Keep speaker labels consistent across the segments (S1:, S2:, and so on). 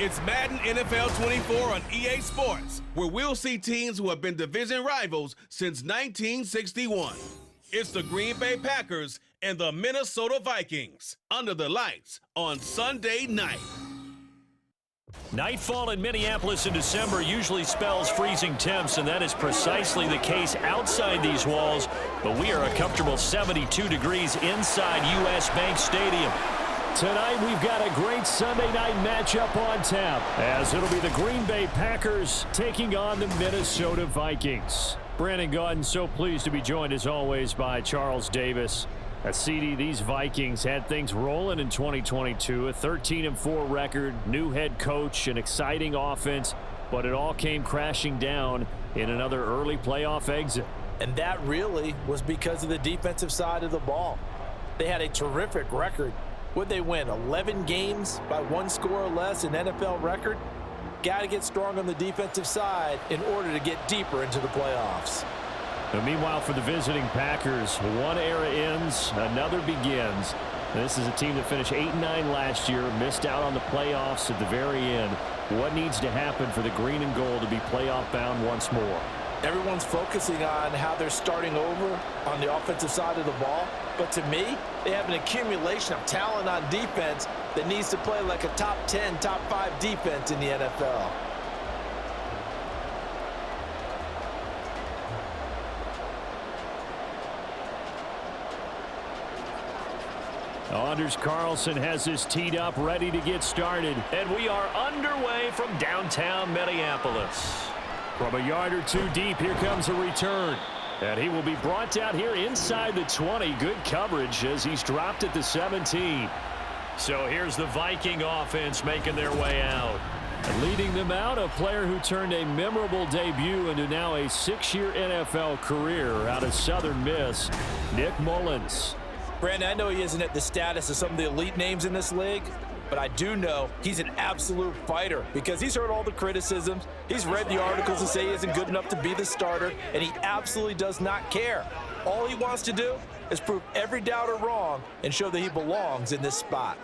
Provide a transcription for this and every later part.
S1: It's Madden NFL 24 on EA Sports, where we'll see teams who have been division rivals since 1961. It's the Green Bay Packers and the Minnesota Vikings under the lights on Sunday night.
S2: Nightfall in Minneapolis in December usually spells freezing temps, and that is precisely the case outside these walls. But we are a comfortable 72 degrees inside U.S. Bank Stadium. Tonight we've got a great Sunday night matchup on tap, as it'll be the Green Bay Packers taking on the Minnesota Vikings. Brandon Gaudin, so pleased to be joined as always by Charles Davis. CD, these Vikings had things rolling in 2022, a 13-4 record, new head coach, an exciting offense, but it all came crashing down in another early playoff exit.
S3: And that really was because of the defensive side of the ball. They had a terrific record. Would they win 11 games by one score or less, an NFL record? Got to get strong on the defensive side in order to get deeper into the playoffs.
S2: Now, meanwhile, for the visiting Packers, one era ends, another begins. This is a team that finished 8-9 last year, missed out on the playoffs at the very end. What needs to happen for the green and gold to be playoff bound once more?
S3: Everyone's focusing on how they're starting over on the offensive side of the ball. But to me, they have an accumulation of talent on defense that needs to play like a top 10, top 5 defense in the NFL.
S2: Anders Carlson has this teed up, ready to get started. And we are underway from downtown Minneapolis. From a yard or two deep, here comes a return. And he will be brought out here inside the 20. Good coverage as he's dropped at the 17. So here's the Viking offense making their way out. And leading them out, a player who turned a memorable debut into now a 6-year NFL career out of Southern Miss, Nick Mullins.
S3: Brandon, I know he isn't at the status of some of the elite names in this league, but I do know he's an absolute fighter because he's heard all the criticisms. He's read the articles that say he isn't good enough to be the starter, and he absolutely does not care. All he wants to do is prove every doubter wrong and show that he belongs in this spot.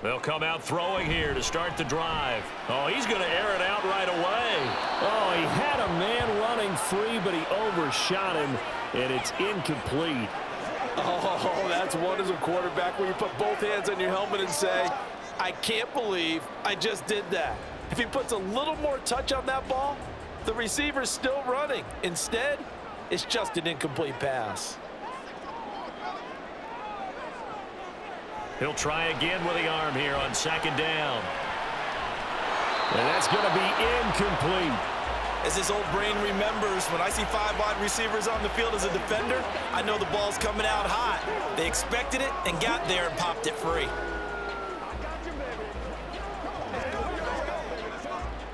S2: They'll come out throwing here to start the drive. Oh, he's going to air it out right away. Oh, he had a man running free, but he overshot him, and it's incomplete.
S3: Oh, that's one as a quarterback where you put both hands on your helmet and say, I can't believe I just did that. If he puts a little more touch on that ball, the receiver's still running. Instead, it's just an incomplete pass.
S2: He'll try again with the arm here on second down. And that's going to be incomplete.
S3: As his old brain remembers, when I see 5 wide receivers on the field as a defender, I know the ball's coming out hot. They expected it and got there and popped it free.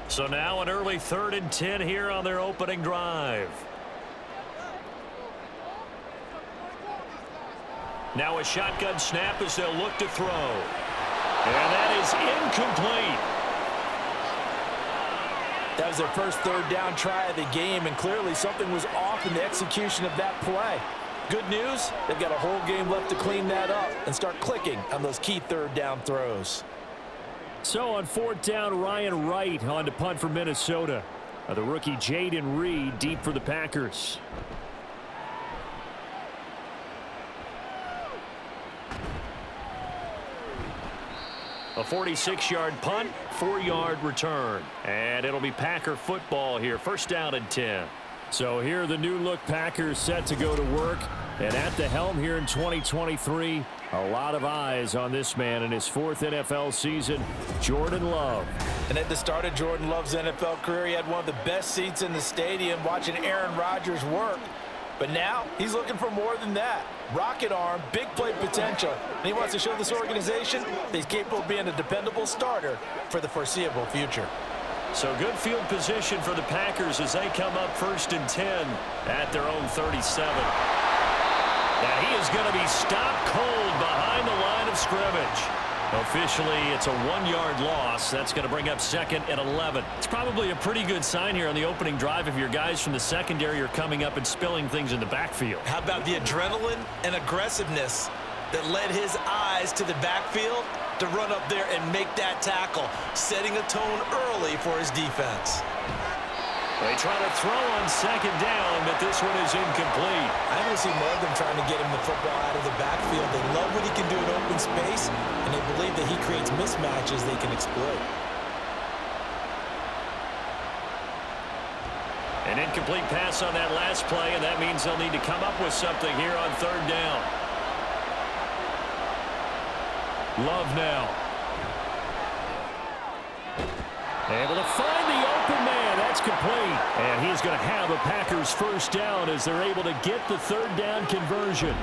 S2: So now an early 3rd and 10 here on their opening drive. Now a shotgun snap as they'll look to throw. And that is incomplete.
S3: That was their first 3rd down try of the game, and clearly something was off in the execution of that play. Good news, they've got a whole game left to clean that up and start clicking on those key 3rd down throws.
S2: So on 4th down, Ryan Wright on to punt for Minnesota. The rookie Jaden Reed deep for the Packers. A 46-yard punt, 4-yard return. And it'll be Packer football here. 1st down and 10. So here are the new-look Packers set to go to work. And at the helm here in 2023, a lot of eyes on this man in his 4th NFL season, Jordan Love.
S3: And at the start of Jordan Love's NFL career, he had one of the best seats in the stadium watching Aaron Rodgers work. But now he's looking for more than that. Rocket arm, big play potential. And he wants to show this organization that he's capable of being a dependable starter for the foreseeable future.
S2: So good field position for the Packers as they come up 1st and 10 at their own 37. And he is going to be stopped cold behind the line of scrimmage. Officially, it's a 1-yard loss. That's going to bring up 2nd and 11. It's probably a pretty good sign here on the opening drive if your guys from the secondary are coming up and spilling things in the backfield.
S3: How about the adrenaline and aggressiveness that led his eyes to the backfield to run up there and make that tackle, setting a tone early for his defense.
S2: They try to throw on second down, but this one is incomplete.
S3: I haven't seen more of them trying to get him the football out of the backfield. They love what he can do in open space, and they believe that he creates mismatches they can exploit.
S2: An incomplete pass on that last play, and that means they'll need to come up with something here on third down. Love now. Able to find the open man. That's complete. And he's going to have a Packers first down as they're able to get the third down conversion.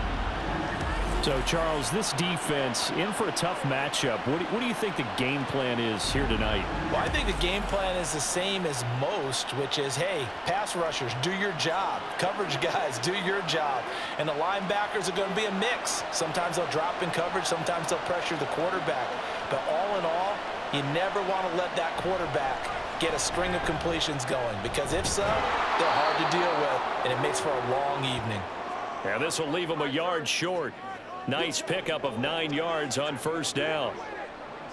S2: So, Charles, this defense in for a tough matchup. What do you think the game plan is here tonight?
S3: Well, I think the game plan is the same as most, which is, hey, pass rushers, do your job. Coverage guys, do your job. And the linebackers are going to be a mix. Sometimes they'll drop in coverage. Sometimes they'll pressure the quarterback. But all in all, you never want to let that quarterback get a string of completions going, because if so, they're hard to deal with, and it makes for a long evening.
S2: Yeah, this will leave them a yard short. Nice pickup of 9 yards on first down.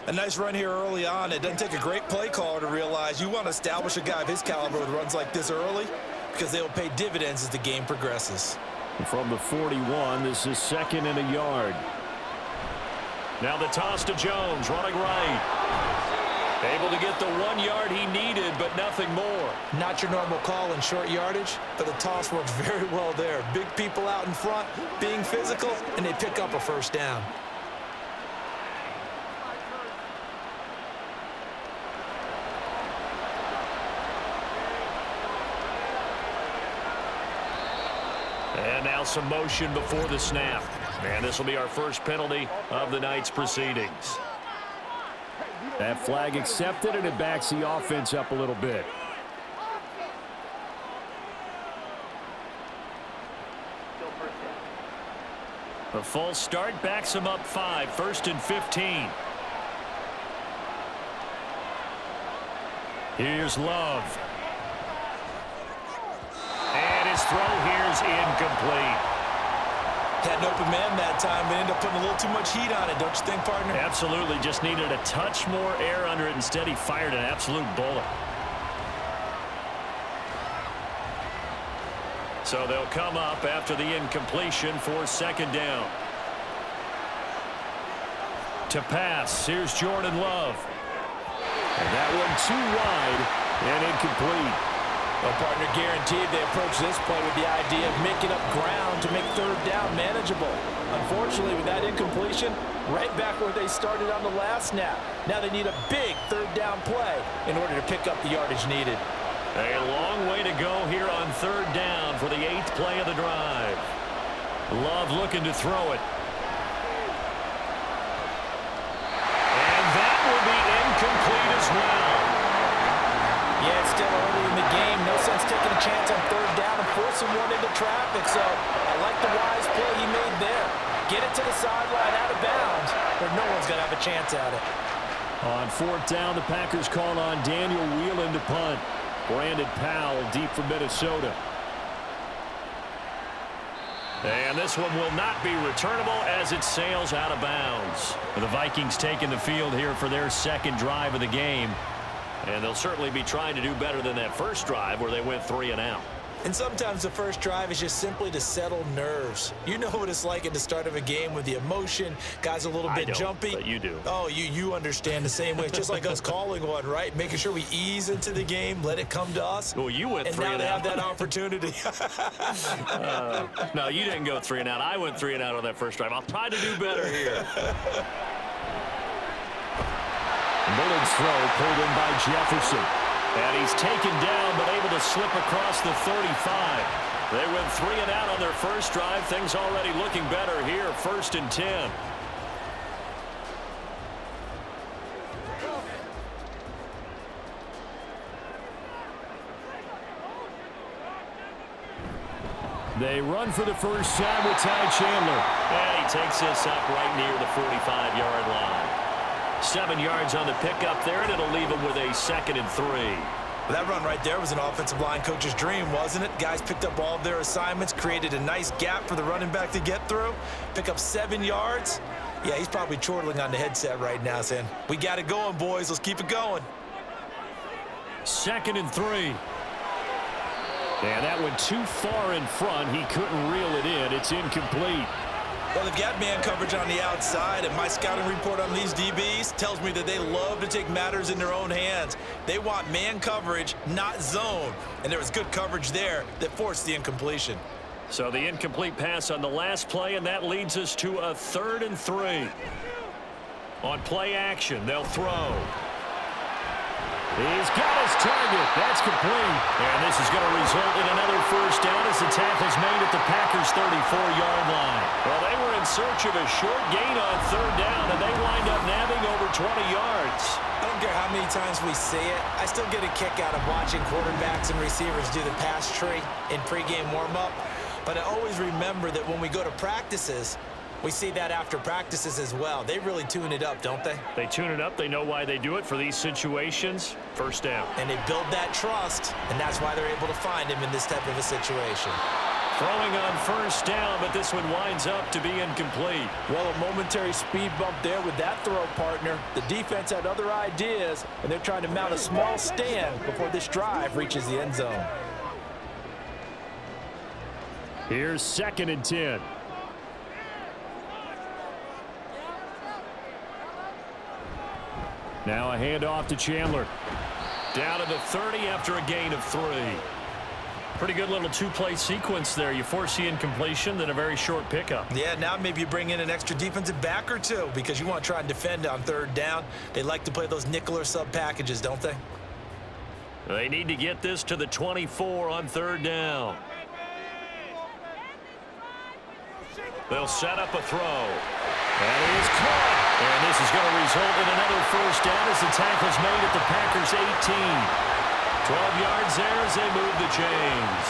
S3: A nice run here early on. It doesn't take a great play caller to realize you want to establish a guy of his caliber with runs like this early, because they will pay dividends as the game progresses.
S2: And from the 41, this is 2nd and a yard. Now the toss to Jones, running right. Able to get the 1 yard he needed, but nothing more.
S3: Not your normal call in short yardage, but the toss works very well there. Big people out in front, being physical, and they pick up a first down.
S2: And now some motion before the snap. And this will be our first penalty of the night's proceedings. That flag accepted, and it backs the offense up a little bit. The false start backs him up 5, 1st and 15. Here's Love. And his throw here's incomplete.
S3: Had an open man that time, but ended up putting a little too much heat on it, don't you think, partner?
S2: Absolutely. Just needed a touch more air under it. Instead, he fired an absolute bullet. So they'll come up after the incompletion for second down. To pass, here's Jordan Love. And that one too wide and incomplete.
S3: Well, partner, guaranteed they approach this play with the idea of making up ground to make third down manageable. Unfortunately, with that incompletion, right back where they started on the last snap. Now they need a big third down play in order to pick up the yardage needed.
S2: A long way to go here on third down for the 8th play of the drive. Love looking to throw it. And that will be incomplete as well.
S3: Yeah, it's still early in the game. No sense taking a chance on third down and forcing one into traffic. So I like the wise play he made there. Get it to the sideline out of bounds, where no one's going to have a chance at it.
S2: On 4th down, the Packers call on Daniel Whelan to punt. Brandon Powell deep from Minnesota. And this one will not be returnable as it sails out of bounds. The Vikings taking the field here for their second drive of the game. And they'll certainly be trying to do better than that first drive where they went 3 and out.
S3: And sometimes the first drive is just simply to settle nerves. You know what it's like at the start of a game with the emotion. Guys a little bit jumpy.
S2: But you do.
S3: Oh, you understand the same way. It's just like us calling one, right? Making sure we ease into the game, let it come to us.
S2: Well, you went 3 and out.
S3: And now they have that opportunity.
S2: No, you didn't go 3 and out. I went 3 and out on that first drive. I'll try to do better here. Mullen's throw pulled in by Jefferson. And he's taken down but able to slip across the 35. They went 3 and out on their first drive. Things already looking better here. 1st and 10. They run for the first time with Ty Chandler. And he takes this up right near the 45-yard line. 7 yards on the pickup there, and it'll leave him with a 2nd and 3.
S3: Well, that run right there was an offensive line coach's dream, wasn't it? Guys picked up all of their assignments, created a nice gap for the running back to get through, pick up 7 yards, Yeah, he's probably chortling on the headset right now saying, we got it going, boys. Let's keep it going.
S2: 2nd and 3. Yeah, that went too far in front. He couldn't reel it in. It's incomplete.
S3: Well, they've got man coverage on the outside, and my scouting report on these DBs tells me that they love to take matters in their own hands. They want man coverage, not zone. And there was good coverage there that forced the incompletion.
S2: So the incomplete pass on the last play, and that leads us to a 3rd and 3. On play action, they'll throw. He's got his target. That's complete. And this is going to result in another first down as the tackle's made at the Packers' 34-yard line. Well, they were in search of a short gain on 3rd down, and they wind up nabbing over 20 yards.
S3: I don't care how many times we say it, I still get a kick out of watching quarterbacks and receivers do the pass tree in pregame warm-up. But I always remember that when we go to practices, we see that after practices as well. They really tune it up, don't they? They
S2: tune it up. They know why they do it for these situations. First down.
S3: And they build that trust, and that's why they're able to find him in this type of a situation.
S2: Throwing on first down, but this one winds up to be incomplete.
S3: Well, a momentary speed bump there with that throw, partner. The defense had other ideas, and they're trying to mount a small stand before this drive reaches the end zone.
S2: Here's 2nd and 10. Now a handoff to Chandler. Down to the 30 after a gain of 3. Pretty good little two-play sequence there. You force the incompletion, then a very short pickup.
S3: Yeah, now maybe you bring in an extra defensive back or two because you want to try and defend on 3rd down. They like to play those nickel or sub packages, don't they?
S2: They need to get this to the 24 on 3rd down. They'll set up a throw. That is caught. And this is going to result in another first down as the tackle's made at the Packers' 18. 12 yards there as they move the chains.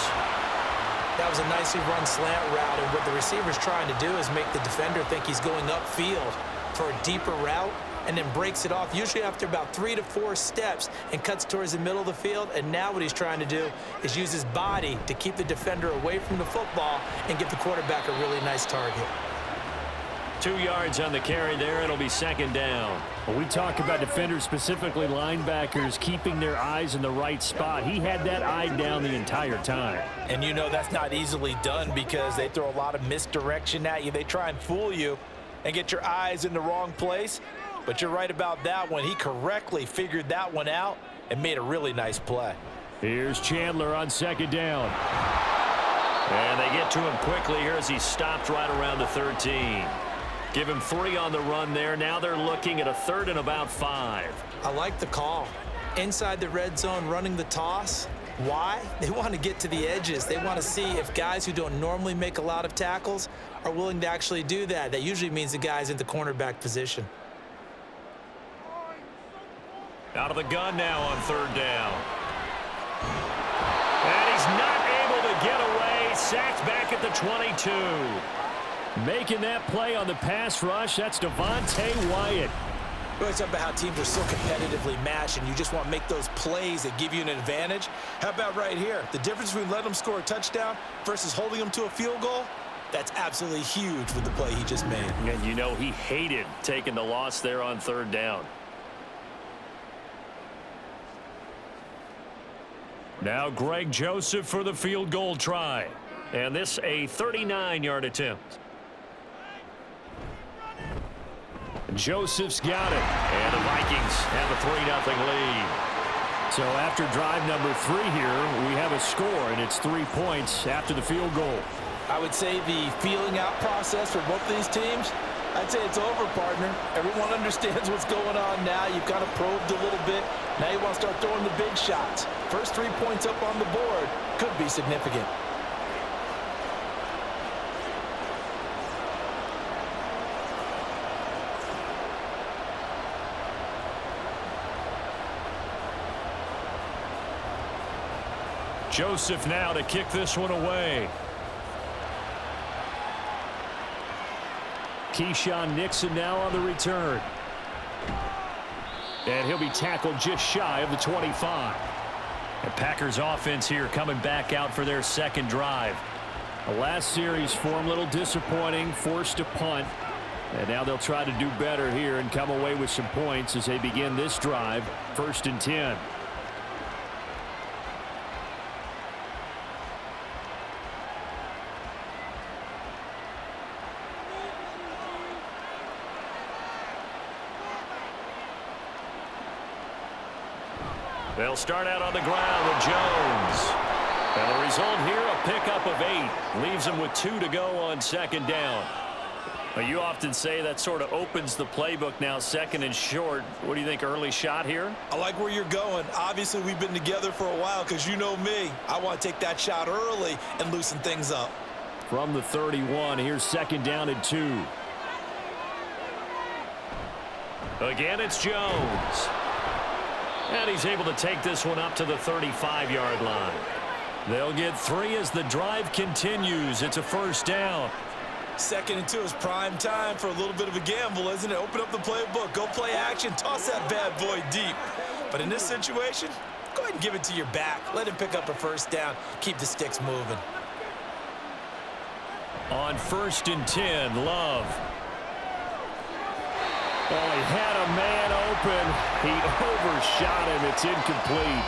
S2: That was a nicely run slant route, and what the receiver's trying to do is make the defender think he's going upfield for a deeper route and then breaks it off, usually after about 3 to 4 steps, and cuts towards the middle of the field. And now what he's trying to do is use his body to keep the defender away from the football and get the quarterback a really nice target. 2 yards on the carry there. It'll be 2nd down.
S4: Well, we talk about defenders, specifically linebackers, keeping their eyes in the right spot. He had that eye down the entire time.
S3: And you know that's not easily done because they throw a lot of misdirection at you. They try and fool you and get your eyes in the wrong place. But you're right about that one. He correctly figured that one out and made a really nice play.
S4: Here's Chandler on 2nd down.
S2: And they get to him quickly here as he stopped right around the 13. Give him 3 on the run there. Now they're looking at a 3rd and about 5.
S3: I like the call. Inside the red zone, running the toss. Why? They want to get to the edges. They want to see if guys who don't normally make a lot of tackles are willing to actually do that. That usually means the guy's in the cornerback position.
S2: Out of the gun now on 3rd down. And he's not able to get away. Sacked back at the 22.
S4: Making that play on the pass rush, that's Devontae Wyatt.
S3: We always talk about how teams are so competitively matched, and you just want to make those plays that give you an advantage. How about right here? The difference between letting them score a touchdown versus holding them to a field goal, that's absolutely huge with the play he just made.
S2: And you know he hated taking the loss there on 3rd down. Now Greg Joseph for the field goal try. And this a 39-yard attempt. Joseph's got it. And the Vikings have a 3-0 lead.
S4: So after drive number 3 here, we have a score, and it's 3 points after the field goal.
S3: I would say the feeling out process for both these teams, I'd say it's over, partner. Everyone understands what's going on now. You've kind of probed a little bit. Now you want to start throwing the big shots. First 3 points up on the board could be significant.
S2: Joseph now to kick this one away.
S4: Keyshawn Nixon now on the return.
S2: And he'll be tackled just shy of the 25. The Packers offense here coming back out for their 2nd drive.
S4: The last series for him, a little disappointing, forced to punt. And now they'll try to do better here and come away with some points as they begin this drive. 1st and 10.
S2: They'll start out on the ground with Jones. And the result here, a pickup of 8. Leaves them with 2 to go on 2nd down. Well, you often say that sort of opens the playbook now, 2nd and short. What do you think, early shot here?
S3: I like where you're going. Obviously, we've been together for a while because you know me. I want to take that shot early and loosen things up.
S4: From the 31, here's 2nd down and 2.
S2: Again, it's Jones. And he's able to take this one up to the 35-yard line. They'll get 3 as the drive continues. It's a 1st down.
S3: 2nd and 2 is prime time for a little bit of a gamble, isn't it? Open up the playbook, go play action, toss that bad boy deep. But in this situation, go ahead and give it to your back. Let him pick up a 1st down. Keep the sticks moving.
S2: On 1st and 10, Love.
S4: Oh, he had a man open. He overshot him. It's incomplete.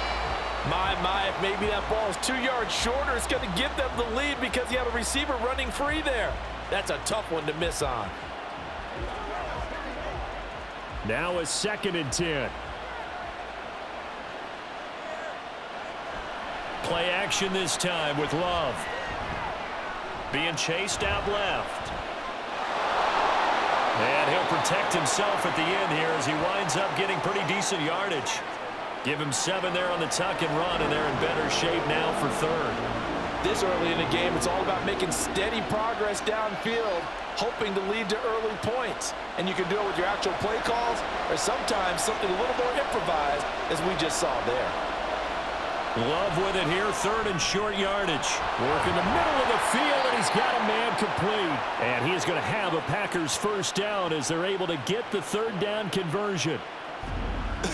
S3: My, if maybe that ball is 2 yards shorter, it's going to give them the lead because you have a receiver running free there. That's a tough one to miss on.
S4: Now a 2nd and 10.
S2: Play action this time with Love. Being chased out left. And he'll protect himself at the end here as he winds up getting pretty decent yardage. Give him 7 there on the tuck and run, and they're in better shape now for 3rd.
S3: This early in the game, it's all about making steady progress downfield, hoping to lead to early points. And you can do it with your actual play calls or sometimes something a little more improvised, as we just saw there.
S2: Love with it here, 3rd and short yardage.
S4: Work in the middle of the field, and he's got a man complete. And he is going to have a Packers 1st down as they're able to get the 3rd down conversion.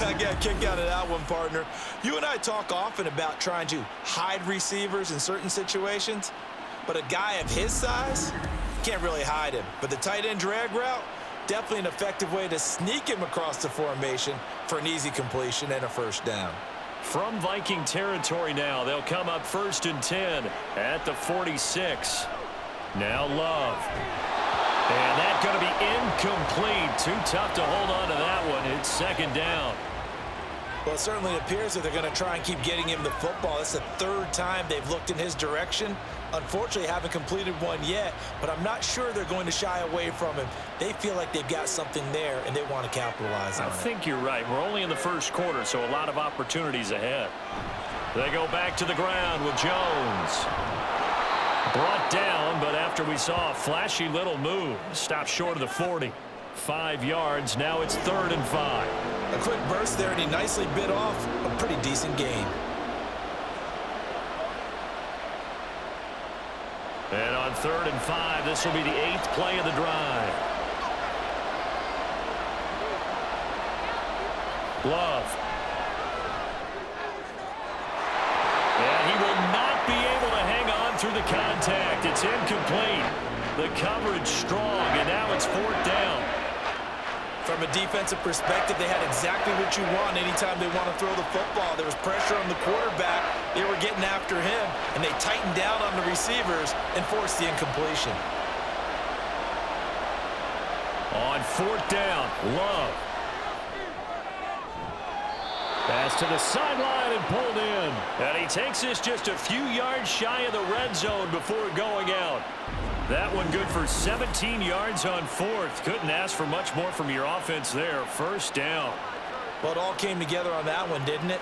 S3: I got a kick out of that one, partner. You and I talk often about trying to hide receivers in certain situations, but a guy of his size, can't really hide him. But the tight end drag route, definitely an effective way to sneak him across the formation for an easy completion and a 1st down.
S2: From Viking territory now, they'll come up 1st and 10 at the 46. Now Love. And that's going to be incomplete. Too tough to hold on to that one. It's 2nd down.
S3: Well, it certainly appears that they're going to try and keep getting him the football. It's the 3rd time they've looked in his direction. Unfortunately, haven't completed one yet, but I'm not sure they're going to shy away from him. They feel like they've got something there, and they want to capitalize on it.
S2: I think you're right. We're only in the 1st quarter, so a lot of opportunities ahead. They go back to the ground with Jones. Brought down, but after we saw a flashy little move, stopped short of the 40. 5 yards. Now it's 3rd and 5.
S3: A quick burst there, and he nicely bit off a pretty decent gain.
S2: And on 3rd and 5, this will be the 8th play of the drive. Love. And he will not be able to hang on through the contact. It's incomplete. The coverage strong, and now it's 4th down.
S3: From a defensive perspective, they had exactly what you want anytime they want to throw the football. There was pressure on the quarterback. They were getting after him, and they tightened down on the receivers and forced the incompletion.
S2: On 4th down, Love.
S4: Pass to the sideline and pulled in.
S2: And he takes this just a few yards shy of the red zone before going out. That one good for 17 yards on 4th. Couldn't ask for much more from your offense there. 1st down.
S3: Well, it all came together on that one, didn't it?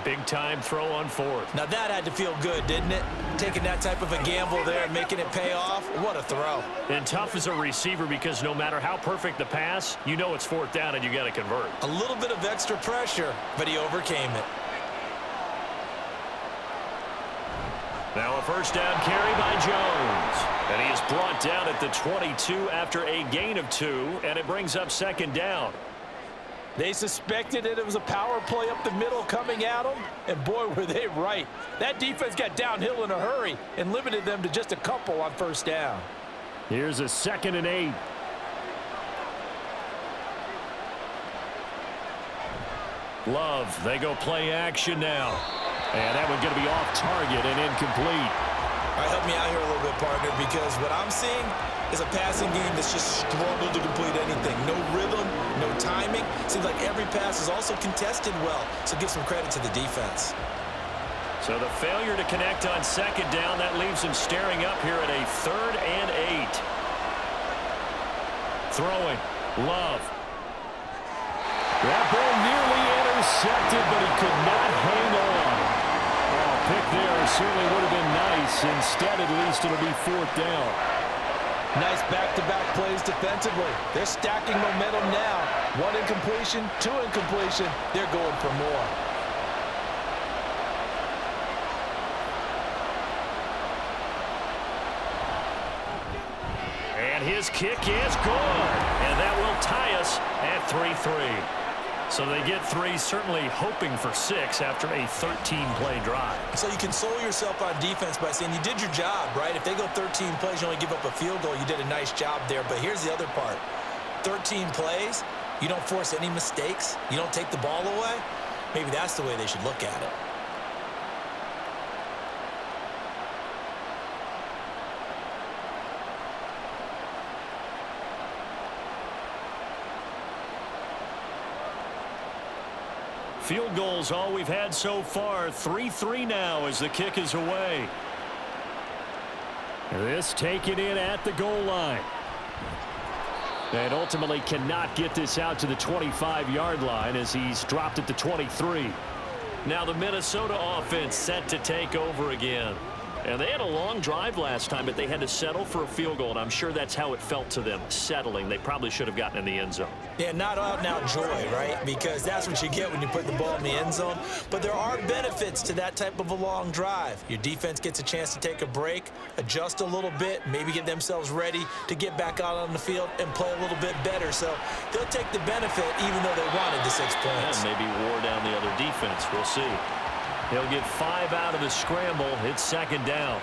S2: Big time throw on 4th.
S3: Now that had to feel good, didn't it? Taking that type of a gamble there and making it pay off. What a throw.
S2: And tough as a receiver because no matter how perfect the pass, you know it's 4th down and you got to convert.
S3: A little bit of extra pressure, but he overcame it.
S2: Now a 1st down carry by Jones. And he is brought down at the 22 after a gain of 2, and it brings up 2nd down.
S3: They suspected it was a power play up the middle coming at them, and boy, were they right. That defense got downhill in a hurry and limited them to just a couple on 1st down.
S4: Here's a 2nd and 8. Love, they go play action now. And that one's going to be off target and incomplete.
S3: All right, help me out here a little bit, partner, because what I'm seeing is a passing game that's just struggled to complete anything. No rhythm, no timing. Seems like every pass is also contested well, so give some credit to the defense.
S2: So the failure to connect on second down, that leaves him staring up here at a 3rd and 8. Throwing, Love.
S4: That ball nearly intercepted, but he could not hang on. Oh, pick there certainly would have been nice. Instead, at least it'll be 4th down.
S3: Nice back-to-back plays defensively. They're stacking momentum now. 1 incompletion, 2 incompletion. They're going for more.
S2: And his kick is good. And that will tie us at 3-3. So they get 3, certainly hoping for 6 after a 13-play drive.
S3: So you console yourself on defense by saying you did your job, right? If they go 13 plays, you only give up a field goal, you did a nice job there. But here's the other part. 13 plays, you don't force any mistakes, you don't take the ball away. Maybe that's the way they should look at it.
S2: Field goals all we've had so far. 3-3 now as the kick is away.
S4: This taken in at the goal line. And ultimately cannot get this out to the 25-yard line as he's dropped it to 23.
S2: Now the Minnesota offense set to take over again. And they had a long drive last time, but they had to settle for a field goal, and I'm sure that's how it felt to them, settling. They probably should have gotten in the end zone.
S3: Yeah, not out now joy, right? Because that's what you get when you put the ball in the end zone. But there are benefits to that type of a long drive. Your defense gets a chance to take a break, adjust a little bit, maybe get themselves ready to get back out on the field and play a little bit better. So they'll take the benefit even though they wanted the 6 points.
S2: And maybe wore down the other defense. We'll see. He'll get 5 out of the scramble. It's 2nd down.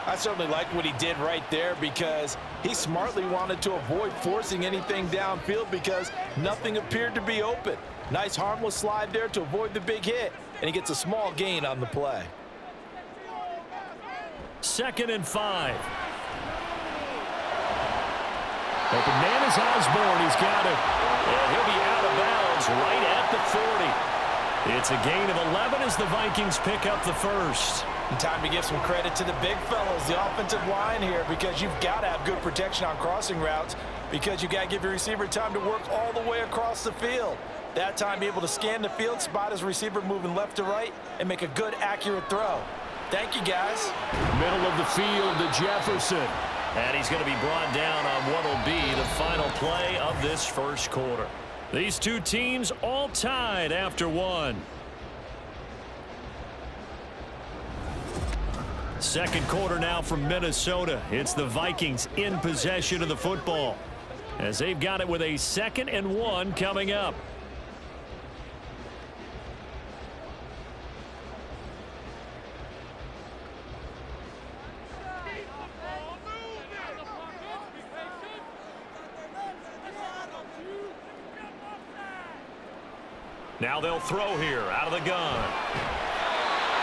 S3: I certainly like what he did right there because he smartly wanted to avoid forcing anything downfield because nothing appeared to be open. Nice harmless slide there to avoid the big hit, and he gets a small gain on the play.
S2: 2nd and 5.
S4: Open man is Osborne. He's got it.
S2: And he'll be out of bounds right at the 40. It's a gain of 11 as the Vikings pick up the first.
S3: And time to give some credit to the big fellas, the offensive line here, because you've got to have good protection on crossing routes because you've got to give your receiver time to work all the way across the field. That time, be able to scan the field, spot his receiver moving left to right, and make a good, accurate throw. Thank you, guys.
S4: Middle of the field to Jefferson.
S2: And he's going to be brought down on what will be the final play of this first quarter. These two teams all tied after 1. Second quarter now from Minnesota. It's the Vikings in possession of the football as they've got it with a 2nd and 1 coming up. Now they'll throw here out of the gun.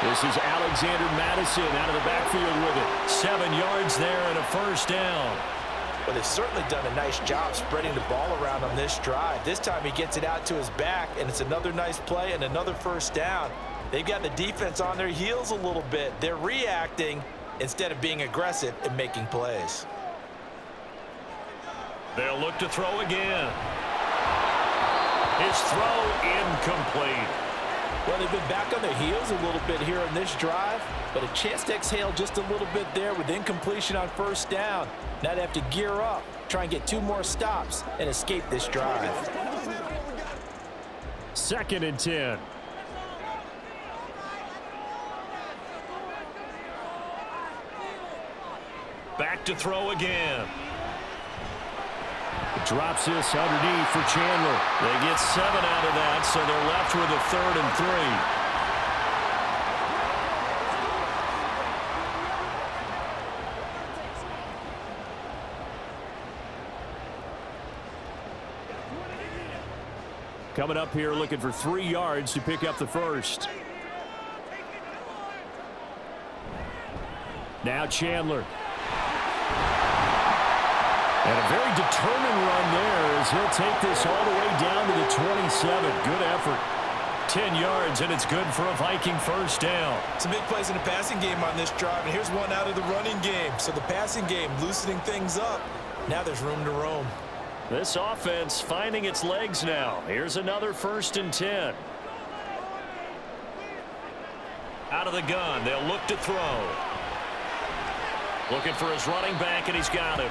S4: This is Alexander Madison out of the backfield with it.
S2: 7 yards there and a first down.
S3: Well, they've certainly done a nice job spreading the ball around on this drive. This time he gets it out to his back, and it's another nice play and another first down. They've got the defense on their heels a little bit. They're reacting instead of being aggressive and making plays.
S2: They'll look to throw again. His throw incomplete.
S3: Well, they've been back on their heels a little bit here on this drive, but a chance to exhale just a little bit there with incompletion on first down. Now they have to gear up, try and get 2 more stops, and escape this drive.
S4: 2nd and 10.
S2: Back to throw again.
S4: Drops this underneath for Chandler.
S2: They get 7 out of that, so they're left with a 3rd and 3.
S4: Coming up here looking for 3 yards to pick up the first. Now Chandler. And a very determined run there as he'll take this all the way down to the 27. Good effort. 10 yards, and it's good for a Viking first down.
S3: Some big plays in the passing game on this drive, and here's one out of the running game. So the passing game loosening things up. Now there's room to roam.
S2: This offense finding its legs now. Here's another 1st and 10. Out of the gun, they'll look to throw. Looking for his running back, and he's got him.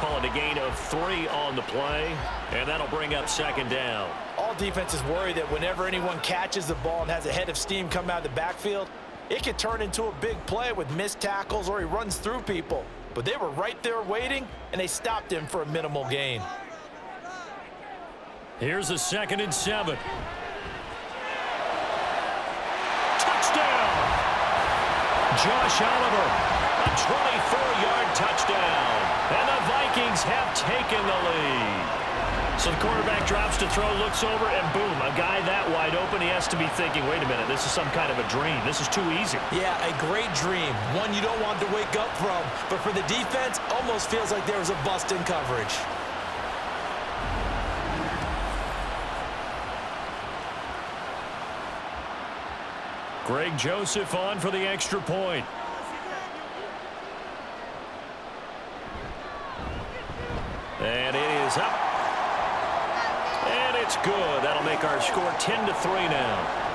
S2: Calling a gain of 3 on the play, and that'll bring up 2nd down.
S3: All defenses worry that whenever anyone catches the ball and has a head of steam come out of the backfield, it can turn into a big play with missed tackles or he runs through people. But they were right there waiting, and they stopped him for a minimal gain.
S2: Here's a 2nd and 7. Touchdown! Josh Oliver, a 24-yard touchdown. And the Vikings have taken the lead. So the quarterback drops to throw, looks over, and boom, a guy that wide open, he has to be thinking, wait a minute, this is some kind of a dream. This is too easy.
S3: Yeah, a great dream. One you don't want to wake up from. But for the defense, almost feels like there was a bust in coverage.
S2: Greg Joseph on for the extra point. And it is up. And it's good. That'll make our score 10-3 now.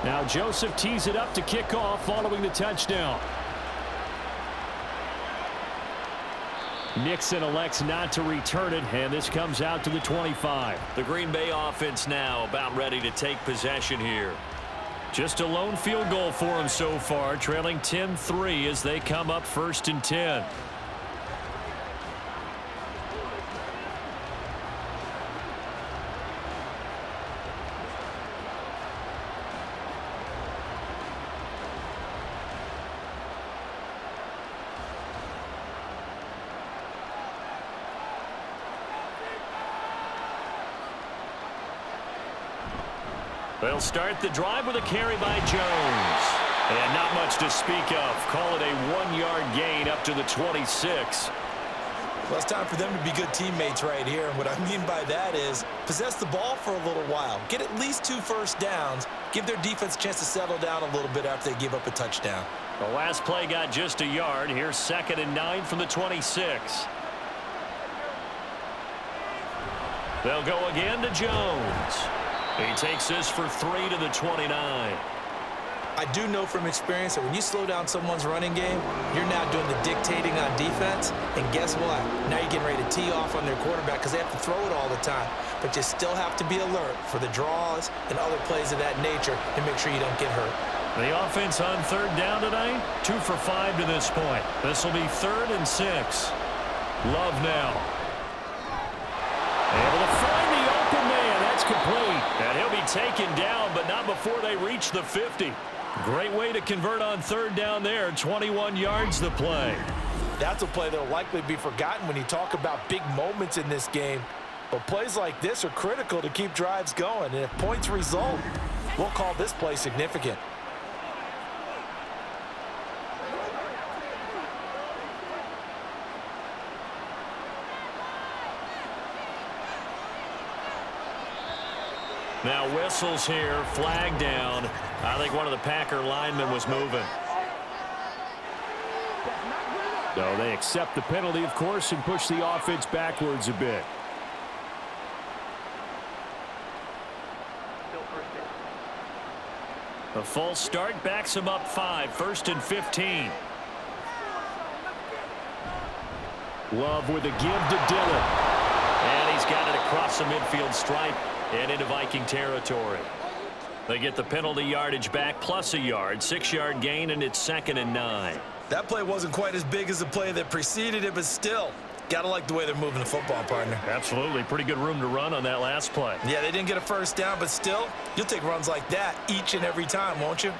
S4: Now Joseph tees it up to kick off following the touchdown. Nixon elects not to return it, and this comes out to the 25.
S2: The Green Bay offense now about ready to take possession here. Just a lone field goal for them so far, trailing 10-3 as they come up 1st and 10. They'll start the drive with a carry by Jones. And not much to speak of. Call it a 1-yard gain up to the 26.
S3: Well, it's time for them to be good teammates right here. And what I mean by that is possess the ball for a little while. Get at least 2 first downs. Give their defense a chance to settle down a little bit after they give up a touchdown.
S2: The last play got just a yard. Here's 2nd and 9 from the 26. They'll go again to Jones. He takes this for 3 to the 29.
S3: I do know from experience that when you slow down someone's running game, you're now doing the dictating on defense. And guess what? Now you're getting ready to tee off on their quarterback because they have to throw it all the time. But you still have to be alert for the draws and other plays of that nature to make sure you don't get hurt.
S2: The offense on 3rd down tonight, 2 for 5 to this point. This will be 3rd and 6. Love now. Able to find the open man. That's complete. And he'll be taken down, but not before they reach the 50. Great way to convert on 3rd down there. 21 yards the play.
S3: That's a play that will likely be forgotten when you talk about big moments in this game. But plays like this are critical to keep drives going. And if points result, we'll call this play significant.
S2: Now whistles here, flag down. I think one of the Packer linemen was moving.
S4: So they accept the penalty, of course, and push the offense backwards a bit.
S2: A false start backs him up 5, 1st and 15.
S4: Love with a give to Dillon.
S2: And he's got it across the midfield stripe and into Viking territory. They get the penalty yardage back plus a yard, 6-yard gain, and it's 2nd and 9.
S3: That play wasn't quite as big as the play that preceded it, but still, got to like the way they're moving the football, partner.
S2: Absolutely. Pretty good room to run on that last play.
S3: Yeah, they didn't get a first down, but still, you'll take runs like that each and every time, won't you?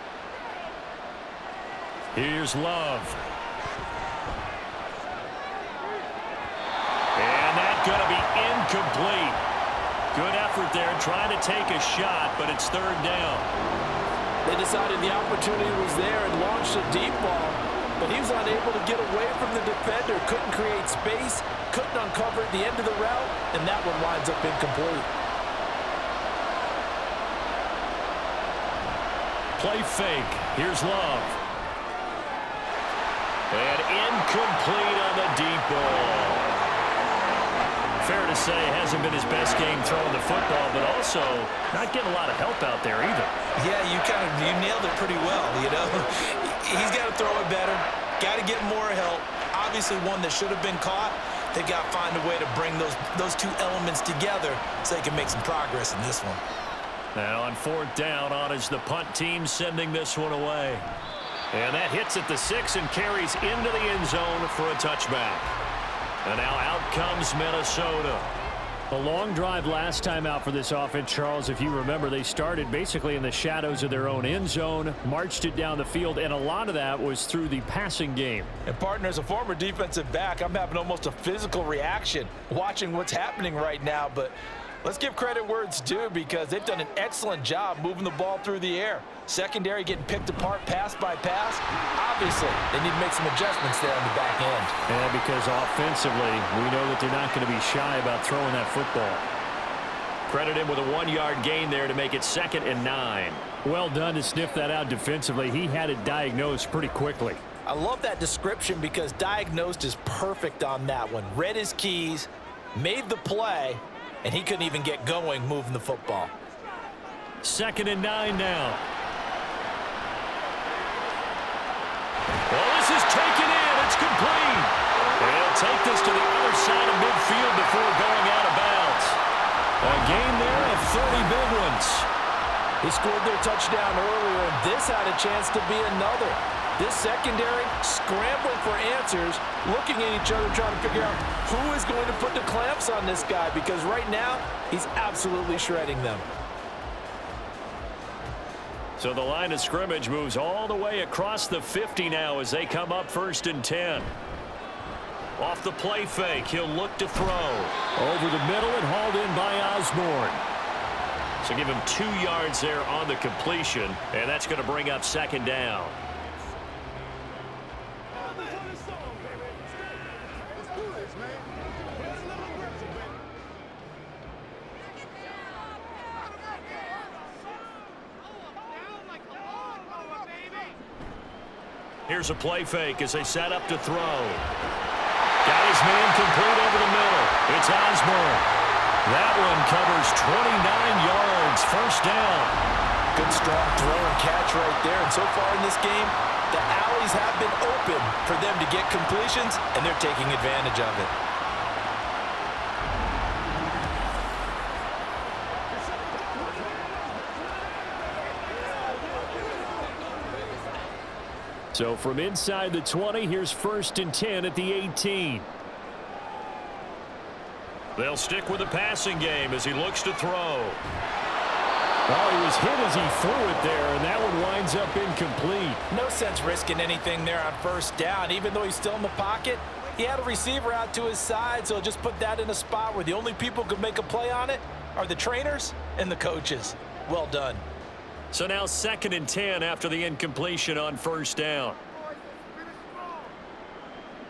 S2: Here's Love. And that's going to be incomplete. Good effort there, trying to take a shot, but it's 3rd down.
S3: They decided the opportunity was there and launched a deep ball, but he was unable to get away from the defender, couldn't create space, couldn't uncover at the end of the route, and that one winds up incomplete.
S2: Play fake. Here's Love. And incomplete on the deep ball. Fair to say, hasn't been his best game throwing the football, but also not getting a lot of help out there either.
S3: Yeah, you nailed it pretty well, you know. He's got to throw it better, got to get more help. Obviously one that should have been caught. They've got to find a way to bring those two elements together so they can make some progress in this one.
S2: Now on 4th down, on is the punt team sending this one away. And that hits at the 6 and carries into the end zone for a touchback. And now out comes Minnesota.
S4: A long drive last time out for this offense, Charles. If you remember, they started basically in the shadows of their own end zone, marched it down the field, and a lot of that was through the passing game.
S3: And partner, as a former defensive back, I'm having almost a physical reaction watching what's happening right now. But let's give credit where it's due, because they've done an excellent job moving the ball through the air. Secondary getting picked apart pass by pass. Obviously, they need to make some adjustments there on the back end.
S4: And because offensively, we know that they're not going to be shy about throwing that football.
S2: Credit him with a 1-yard gain there to make it 2nd and 9.
S4: Well done to sniff that out defensively. He had it diagnosed pretty quickly.
S3: I love that description, because diagnosed is perfect on that one. Read his keys, made the play, and he couldn't even get going moving the football.
S2: 2nd and 9 now. Well, this is taken in. It's complete. They'll take this to the other side of midfield before going out of bounds. A gain there of 30 big ones.
S3: They scored their touchdown earlier, and this had a chance to be another. This secondary scrambling for answers, looking at each other, trying to figure out who is going to put the clamps on this guy, because right now he's absolutely shredding them.
S2: So the line of scrimmage moves all the way across the 50 now as they come up 1st and 10. Off the play fake, he'll look to throw.
S4: Over the middle and hauled in by Osborne.
S2: So give him 2 yards there on the completion, and that's going to bring up 2nd down. Here's a play fake as they set up to throw. Got his man complete over the middle. It's Osborne. That one covers 29 yards. 1st down.
S3: Good strong throw and catch right there. And so far in this game, the alleys have been open for them to get completions, and they're taking advantage of it.
S4: So from inside the 20, here's 1st and 10 at the 18.
S2: They'll stick with the passing game as he looks to throw.
S4: Well, he was hit as he threw it there, and that one winds up incomplete.
S3: No sense risking anything there on 1st down. Even though he's still in the pocket, he had a receiver out to his side, so just put that in a spot where the only people who could make a play on it are the trainers and the coaches. Well done.
S2: So now 2nd and 10 after the incompletion on 1st down.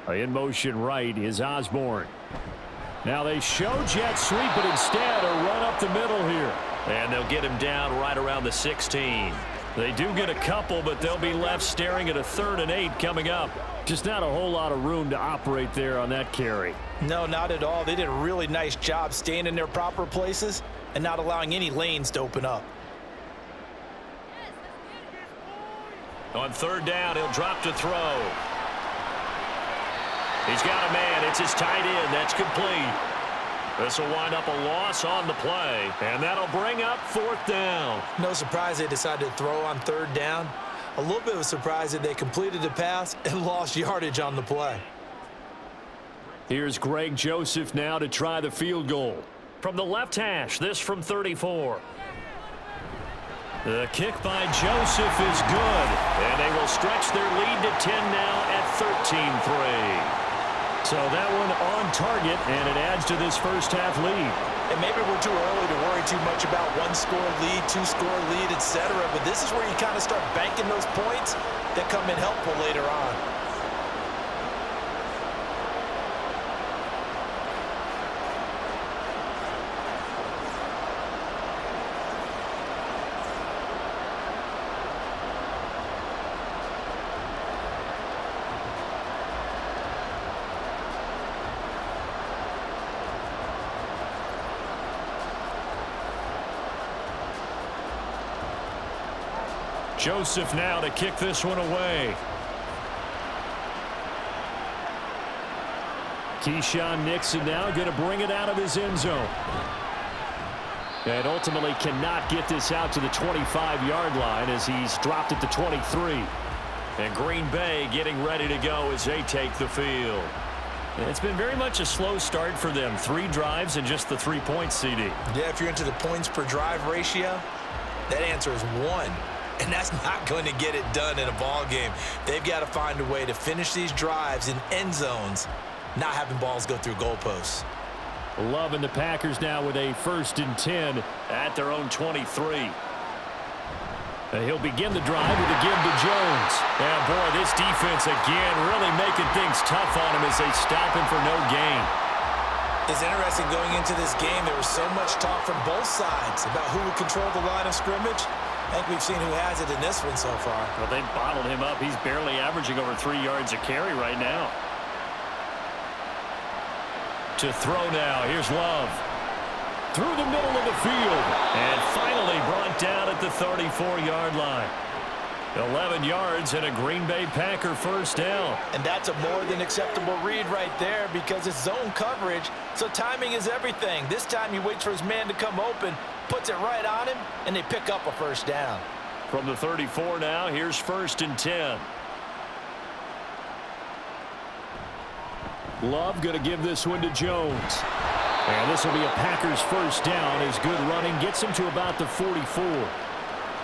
S4: In motion right is Osborne. Now they show jet sweep, but instead a run up the middle here.
S2: And they'll get him down right around the 16.
S4: They do get a couple, but they'll be left staring at a 3rd and 8 coming up. Just not a whole lot of room to operate there on that carry.
S3: No, not at all. They did a really nice job staying in their proper places and not allowing any lanes to open up.
S2: On 3rd down, he'll drop to throw. He's got a man. It's his tight end. That's complete. This will wind up a loss on the play, and that'll bring up 4th down.
S3: No surprise they decided to throw on 3rd down. A little bit of a surprise that they completed the pass and lost yardage on the play.
S2: Here's Greg Joseph now to try the field goal. From the left hash, this from 34. The kick by Joseph is good, and they will stretch their lead to 10 now at 13-3. So that one on target, and it adds to this first half lead.
S3: And maybe we're too early to worry too much about 1-score lead, 2-score lead, etc. But this is where you kind of start banking those points that come in helpful later on.
S2: Joseph now to kick this one away. Keyshawn Nixon now going to bring it out of his end zone. And ultimately cannot get this out to the 25-yard line as he's dropped it to 23. And Green Bay getting ready to go as they take the field. It's been very much a slow start for them. 3 drives and just the 3 points, CD.
S3: Yeah, if you're into the points per drive ratio, that answer is 1. And that's not going to get it done in a ball game. They've got to find a way to finish these drives in end zones, not having balls go through goalposts.
S2: Love and the Packers now with a 1st and 10 at their own 23. He'll begin the drive with a give to Jones. And boy, this defense again really making things tough on him as they stop him for no gain.
S3: It's interesting going into this game. There was so much talk from both sides about who would control the line of scrimmage. I think we've seen who has it in this one so far.
S2: Well, they bottled him up. He's barely averaging over 3 yards a carry right now. To throw now. Here's Love. Through the middle of the field. And finally brought down at the 34-yard line. 11 yards and a Green Bay Packer 1st down.
S3: And that's a more than acceptable read right there because it's zone coverage, so timing is everything. This time he waits for his man to come open, puts it right on him, and they pick up a 1st down.
S2: From the 34 now, here's 1st and 10. Love going to give this one to Jones. And this will be a Packers 1st down as good running gets him to about the 44.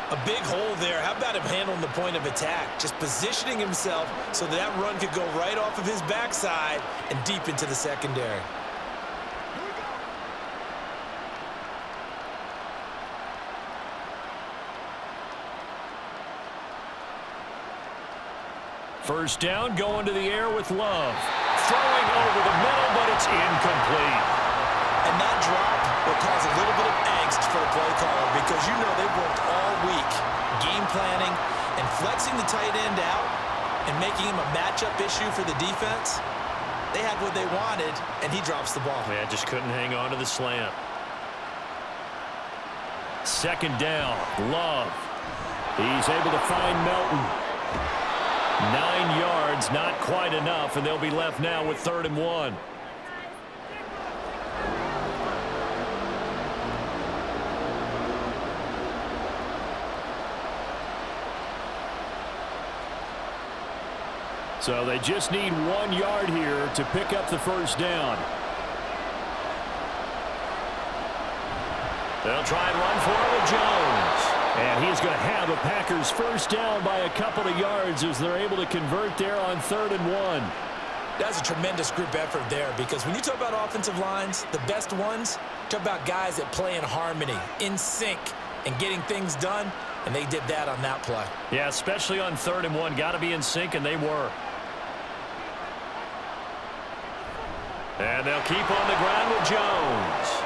S3: A big hole there. How about him handling the point of attack? Just positioning himself so that run could go right off of his backside and deep into the secondary.
S2: First down, going to the air with Love. Throwing over the middle, but it's incomplete.
S3: And that drop will cause a little bit of angst for the play caller because you know they've worked all week game planning and flexing the tight end out and making him a matchup issue for the defense. They had what they wanted, and he drops the ball.
S2: Yeah, just couldn't hang on to the slant. 2nd down, Love. He's able to find Melton. 9 yards, not quite enough, and they'll be left now with 3rd and 1. So they just need 1 yard here to pick up the 1st down. They'll try and run for it with Jones. And he's going to have a Packers 1st down by a couple of yards as they're able to convert there on 3rd and 1.
S3: That's a tremendous group effort there because when you talk about offensive lines, the best ones, talk about guys that play in harmony, in sync, and getting things done, and they did that on that play.
S2: Yeah, especially on 3rd and 1. Got to be in sync, and they were. And they'll keep on the ground with Jones.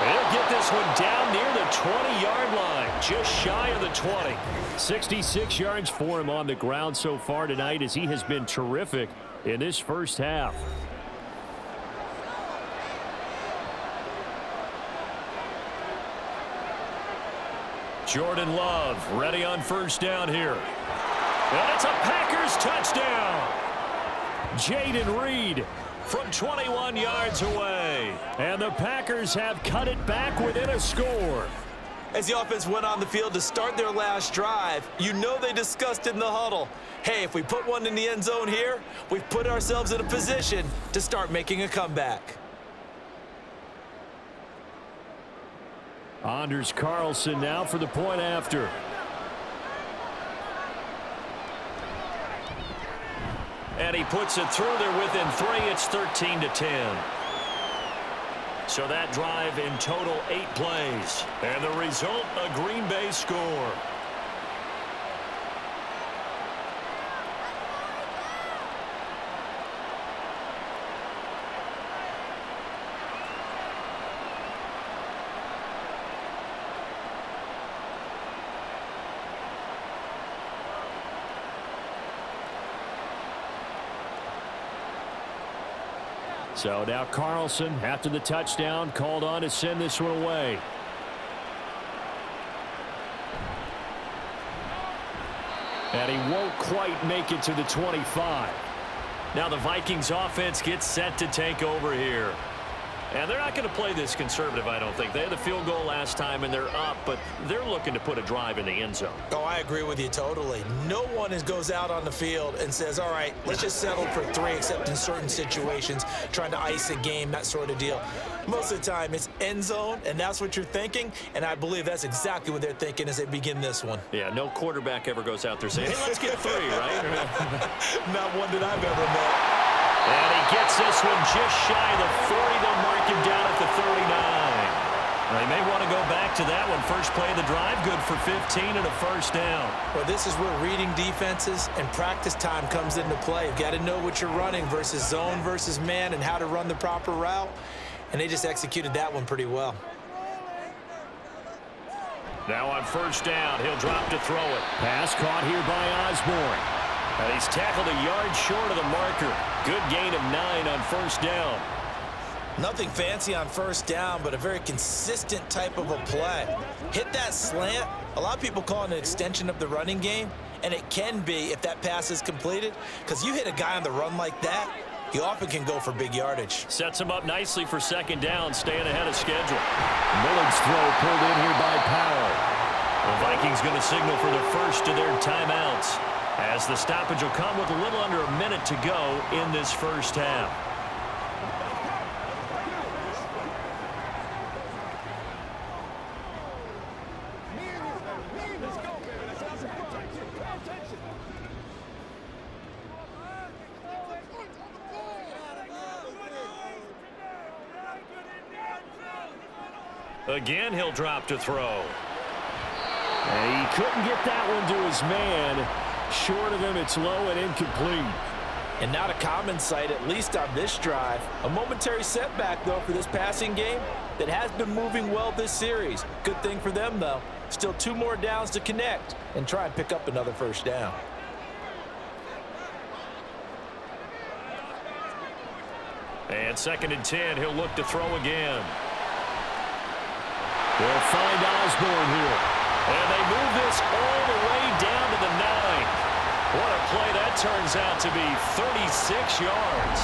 S2: They'll get this one down near the 20-yard line, just shy of the 20. 66 yards for him on the ground so far tonight as he has been terrific in this first half. Jordan Love ready on 1st down here. And it's a Packers touchdown. Jaden Reed from 21 yards away.
S4: And the Packers have cut it back within a score.
S3: As the offense went on the field to start their last drive, you know they discussed in the huddle, hey, if we put one in the end zone here, we've put ourselves in a position to start making a comeback.
S4: Anders Carlson now for the point after.
S2: And he puts it through there within 3. It's 13-10. So that drive in total 8 plays. And the result, a Green Bay score.
S4: So now Carlson, after the touchdown, called on to send this one away. And he won't quite make it to the 25.
S2: Now the Vikings offense gets set to take over here. And they're not going to play this conservative, I don't think. They had the field goal last time, and they're up, but they're looking to put a drive in the end zone.
S3: Oh, I agree with you totally. No one goes out on the field and says, all right, let's just settle for 3, except in certain situations, trying to ice a game, that sort of deal. Most of the time, it's end zone, and that's what you're thinking, and I believe that's exactly what they're thinking as they begin this one.
S2: Yeah, no quarterback ever goes out there saying, hey, let's get 3, right?
S3: Not one that I've ever met.
S2: And he gets this one just shy of the 40. They'll mark him down at the 39. They may want to go back to that one. First play of the drive, good for 15 and a first down.
S3: Well, this is where reading defenses and practice time comes into play. You've got to know what you're running versus zone versus man and how to run the proper route. And they just executed that one pretty well.
S2: Now on first down, he'll drop to throw it.
S4: Pass caught here by Osborne.
S2: And he's tackled a yard short of the marker. Good gain of 9 on first down.
S3: Nothing fancy on first down, but a very consistent type of a play. Hit that slant. A lot of people call it an extension of the running game, and it can be if that pass is completed, because you hit a guy on the run like that, he often can go for big yardage.
S2: Sets him up nicely for second down, staying ahead of schedule.
S4: Millard's throw pulled in here by Power.
S2: The Vikings going to signal for the first of their timeouts, as the stoppage will come with a little under a minute to go in this first half. Again, he'll drop to throw.
S4: And he couldn't get that one to his man. Short of him, it's low and incomplete.
S3: And not a common sight, at least on this drive. A momentary setback, though, for this passing game that has been moving well this series. Good thing for them, though. Still 2 more downs to connect and try and pick up another first down.
S2: And 2nd and 10, he'll look to throw again.
S4: They'll find Osborne here.
S2: And they move this all the way down to the 9. What a play that turns out to be, 36 yards.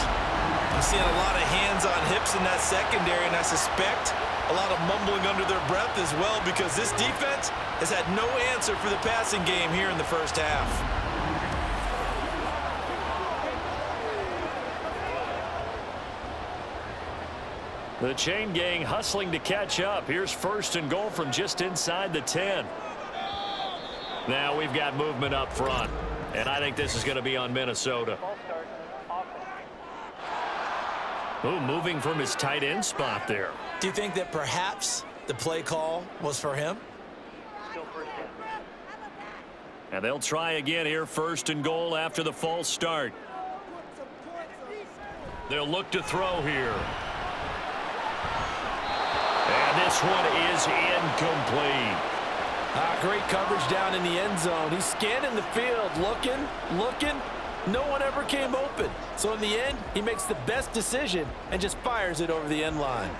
S3: I'm seeing a lot of hands on hips in that secondary, and I suspect a lot of mumbling under their breath as well, because this defense has had no answer for the passing game here in the first half.
S2: The chain gang hustling to catch up. Here's 1st and goal from just inside the 10. Now we've got movement up front, and I think this is going to be on Minnesota. Ooh, moving from his tight end spot there.
S3: Do you think that perhaps the play call was for him?
S2: And they'll try again here, 1st and goal after the false start. They'll look to throw here. And this one is incomplete.
S3: Great coverage down in the end zone. He's scanning the field, looking. No one ever came open. So in the end, he makes the best decision and just fires it over the end line.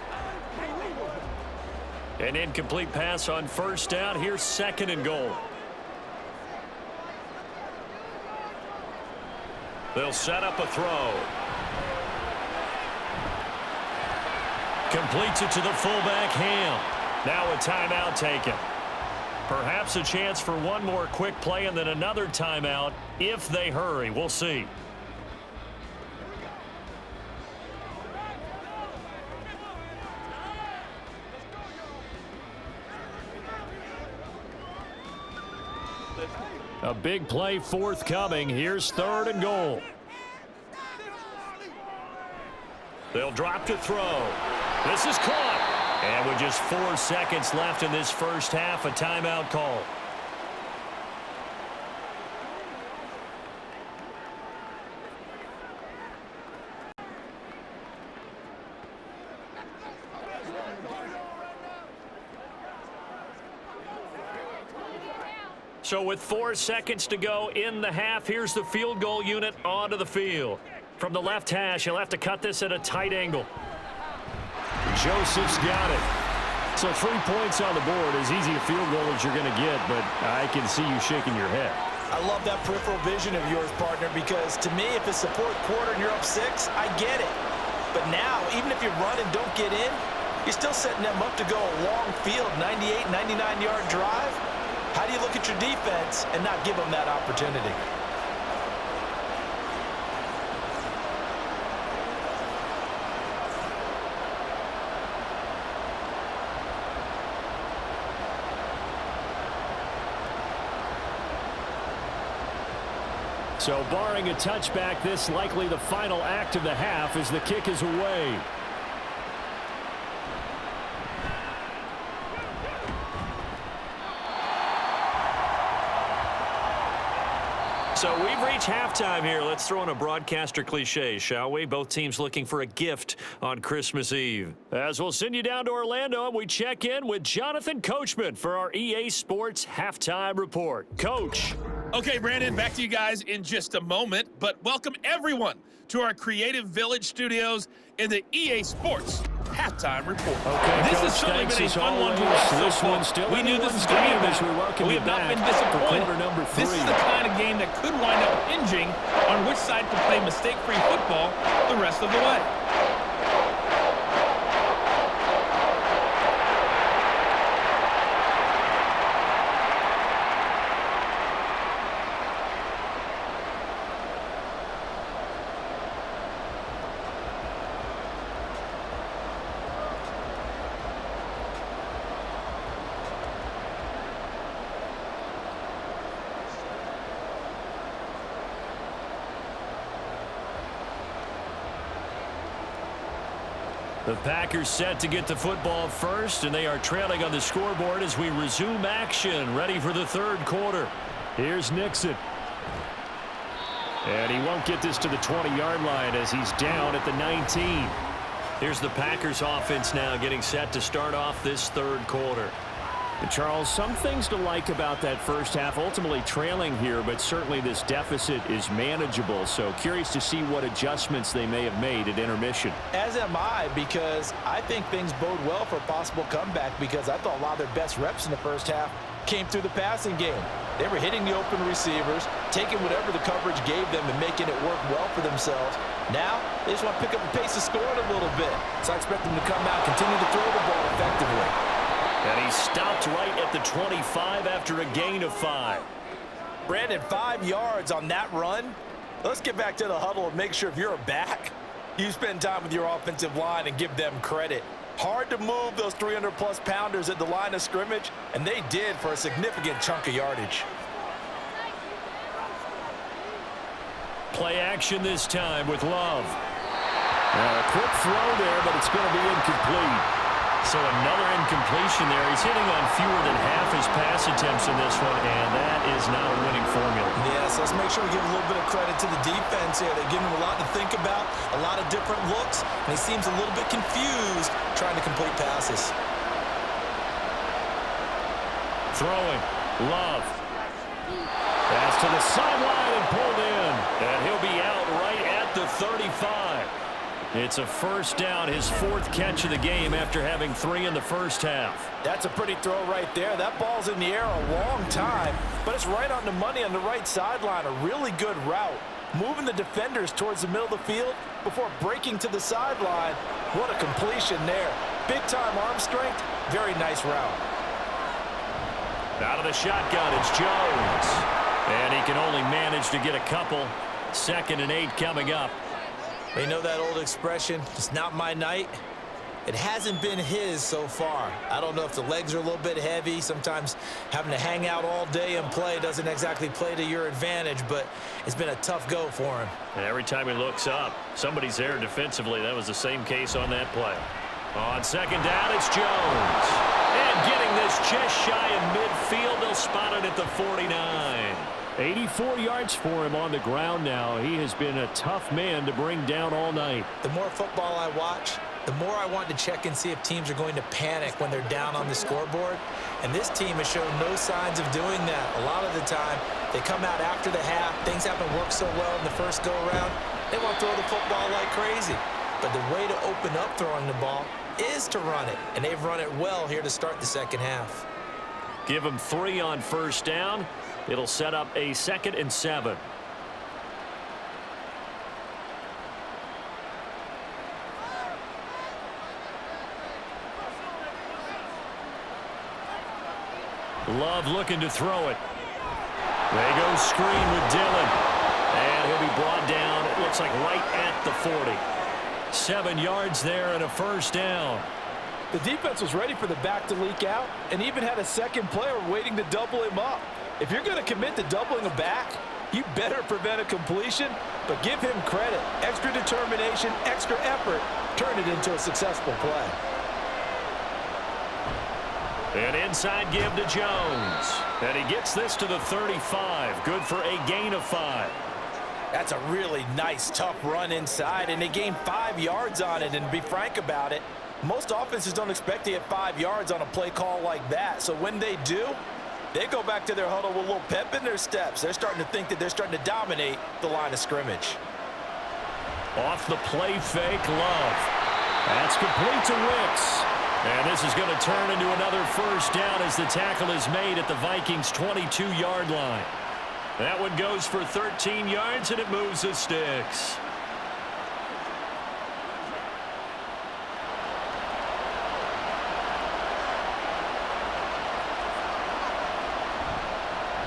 S2: An incomplete pass on first down. Here's 2nd and goal. They'll set up a throw. Completes it to the fullback, Ham. Now a timeout taken. Perhaps a chance for one more quick play and then another timeout if they hurry. We'll see. A big play forthcoming. Here's 3rd and goal. They'll drop to throw. This is caught. And with just 4 seconds left in this first half, a timeout call. So with 4 seconds to go in the half, here's the field goal unit onto the field. From the left hash, he'll have to cut this at a tight angle. Joseph's got it. So 3 points on the board, as easy a field goal as you're going to get, but I can see you shaking your head.
S3: I love that peripheral vision of yours, partner, because to me, if it's the 4th quarter and you're up 6, I get it. But now, even if you run and don't get in, you're still setting them up to go a long field, 98, 99-yard drive. How do you look at your defense and not give them that opportunity?
S2: So barring a touchback, this likely the final act of the half as the kick is away. So we've reached halftime here. Let's throw in a broadcaster cliche, shall we? Both teams looking for a gift on Christmas Eve. As we'll send you down to Orlando, and we check in with Jonathan Coachman for our EA Sports Halftime Report. Coach.
S5: Okay, Brandon, back to you guys in just a moment, but welcome everyone to our Creative Village studios in the EA Sports Halftime Report.
S2: Okay,
S5: this
S2: Coach,
S5: has certainly been a fun one to
S2: always.
S5: watch so
S2: This
S5: far.
S2: one's still
S5: We knew this was going to be bad. We have not been disappointed. This is the kind of game that could wind up hinging on which side can play mistake-free football the rest of the way.
S2: The Packers set to get the football first, and they are trailing on the scoreboard as we resume action, ready for the 3rd quarter. Here's Nixon. And he won't get this to the 20-yard line as he's down at the 19. Here's the Packers offense now getting set to start off this 3rd quarter. And Charles, some things to like about that first half, ultimately trailing here, but certainly this deficit is manageable. So curious to see what adjustments they may have made at intermission.
S3: As am I, because I think things bode well for a possible comeback, because I thought a lot of their best reps in the first half came through the passing game. They were hitting the open receivers, taking whatever the coverage gave them and making it work well for themselves. Now, they just want to pick up the pace of scoring a little bit. So I expect them to come out, continue to throw the ball effectively.
S2: And he stopped right at the 25 after a gain of 5.
S3: Brandon, 5 yards on that run. Let's get back to the huddle and make sure if you're a back, you spend time with your offensive line and give them credit. Hard to move those 300-plus pounders at the line of scrimmage, and they did for a significant chunk of yardage.
S2: Play action this time with Love. Now a quick throw there, but it's going to be incomplete. So another incompletion there. He's hitting on fewer than half his pass attempts in this one, and that is not a winning formula.
S3: Yes, let's make sure we give a little bit of credit to the defense here. They're giving him a lot to think about, a lot of different looks, and he seems a little bit confused trying to complete passes.
S2: Throwing. Love. Pass to the sideline and pulled in. And he'll be out right at the 35. It's a first down, his 4th catch of the game after having 3 in the first half.
S3: That's a pretty throw right there. That ball's in the air a long time, but it's right on the money on the right sideline. A really good route. Moving the defenders towards the middle of the field before breaking to the sideline What a completion there. Big-time arm strength. Very nice route.
S2: Out of the shotgun, it's Jones. And he can only manage to get a couple. 2nd and 8 coming up.
S3: You know that old expression, it's not my night? It hasn't been his so far. I don't know if the legs are a little bit heavy. Sometimes having to hang out all day and play doesn't exactly play to your advantage, but it's been a tough go for him.
S2: And every time he looks up, somebody's there defensively. That was the same case on that play. On 2nd down, it's Jones. And getting this just shy of midfield, they'll spot it at the 49.
S4: 84 yards for him on the ground now. He has been a tough man to bring down all night.
S3: The more football I watch, the more I want to check and see if teams are going to panic when they're down on the scoreboard. And this team has shown no signs of doing that. A lot of the time, they come out after the half. Things haven't worked so well in the first go-around. They want to throw the football like crazy. But the way to open up throwing the ball is to run it. And they've run it well here to start the second half.
S2: Give them 3 on 1st down. It'll set up a 2nd and 7. Love looking to throw it. They go screen with Dillon. And he'll be brought down, it looks like right at the 40. 7 yards there and a 1st down.
S3: The defense was ready for the back to leak out and even had a second player waiting to double him up. If you're going to commit to doubling a back, you better prevent a completion, but give him credit. Extra determination, extra effort, turn it into a successful play.
S2: An inside give to Jones. And he gets this to the 35. Good for a gain of 5.
S3: That's a really nice, tough run inside, and they gained 5 yards on it. And to be frank about it, most offenses don't expect to get 5 yards on a play call like that. So when they do, they go back to their huddle with a little pep in their steps. They're starting to think that they're starting to dominate the line of scrimmage.
S2: Off the play fake, Love. That's complete to Wicks. And this is going to turn into another 1st down as the tackle is made at the Vikings' 22-yard line. That one goes for 13 yards, and it moves the sticks.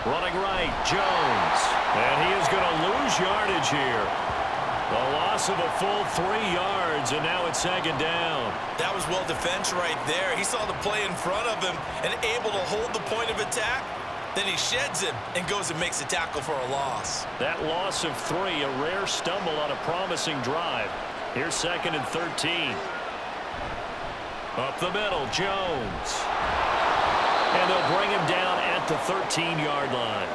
S2: Running right, Jones. And he is going to lose yardage here. A loss of a full 3 yards, and now it's 2nd down.
S3: That was well defense right there. He saw the play in front of him and able to hold the point of attack. Then he sheds him and goes and makes a tackle for a loss.
S2: That loss of 3, a rare stumble on a promising drive. Here's 2nd and 13. Up the middle, Jones. And they'll bring him down at the 13-yard line.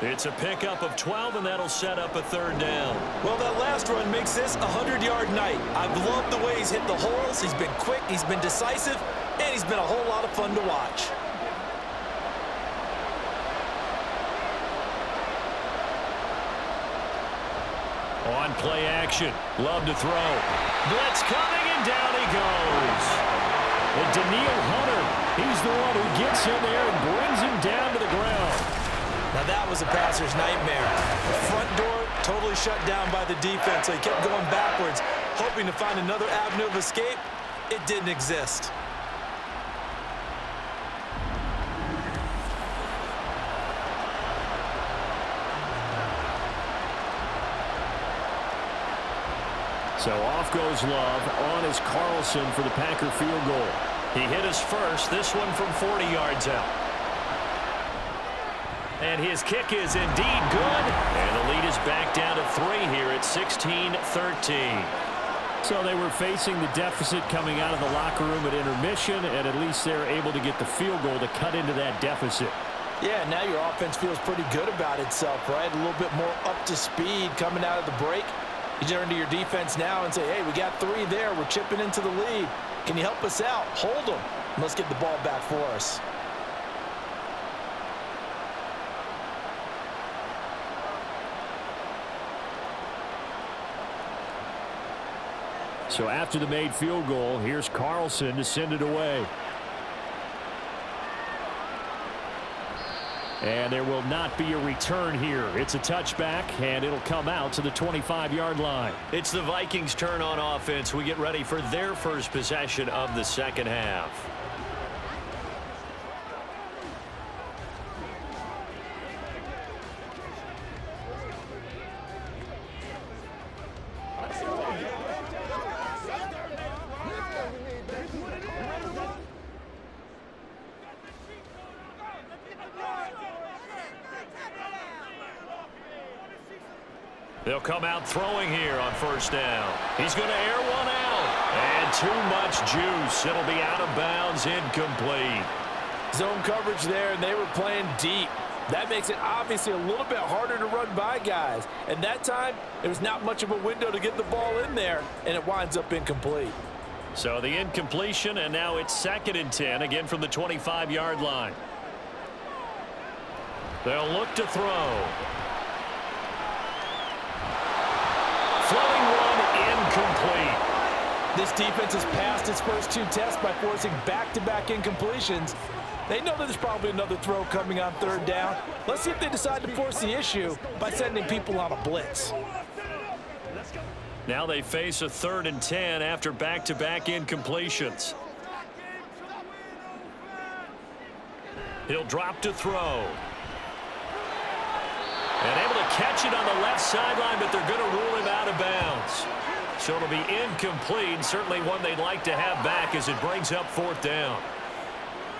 S2: It's a pickup of 12, and that'll set up a 3rd down.
S3: Well, that last run makes this a 100-yard night. I've loved the way he's hit the holes. He's been quick, he's been decisive, and he's been a whole lot of fun to watch.
S2: On play action, Love to throw. Blitz coming, and down he goes. And Daniil Hunter, he's the one who gets in there and brings him down to the ground.
S3: Now that was a passer's nightmare. The front door totally shut down by the defense, so he kept going backwards, hoping to find another avenue of escape. It didn't exist.
S4: So off goes Love. On is Carlson for the Packer field goal.
S2: He hit his first, this one from 40 yards out. And his kick is indeed good. And the lead is back down to 3 here at 16-13.
S4: So they were facing the deficit coming out of the locker room at intermission, and at least they're able to get the field goal to cut into that deficit.
S3: Yeah, now your offense feels pretty good about itself, right? A little bit more up to speed coming out of the break. You turn to your defense now and say, hey, we got 3 there. We're chipping into the lead. Can you help us out? Hold them. Let's get the ball back for us.
S4: So after the made field goal, here's Carlson to send it away. And there will not be a return here. It's a touchback, and it'll come out to the 25-yard line.
S2: It's the Vikings' turn on offense. We get ready for their first possession of the second half. They'll come out throwing here on first down. He's going to air one out. And too much juice. It'll be out of bounds, incomplete.
S3: Zone coverage there, and they were playing deep. That makes it obviously a little bit harder to run by guys. And that time, there was not much of a window to get the ball in there, and it winds up incomplete.
S2: So the incompletion, and now it's 2nd and 10, again from the 25-yard line. They'll look to throw. Floating one, incomplete.
S3: This defense has passed its first 2 tests by forcing back-to-back incompletions. They know that there's probably another throw coming on 3rd down. Let's see if they decide to force the issue by sending people on a blitz.
S2: Now they face a 3rd and 10 after back-to-back incompletions. He'll drop to throw. And able to catch it on the left sideline, but they're going to rule him out of bounds. So it'll be incomplete, certainly one they'd like to have back as it brings up 4th down.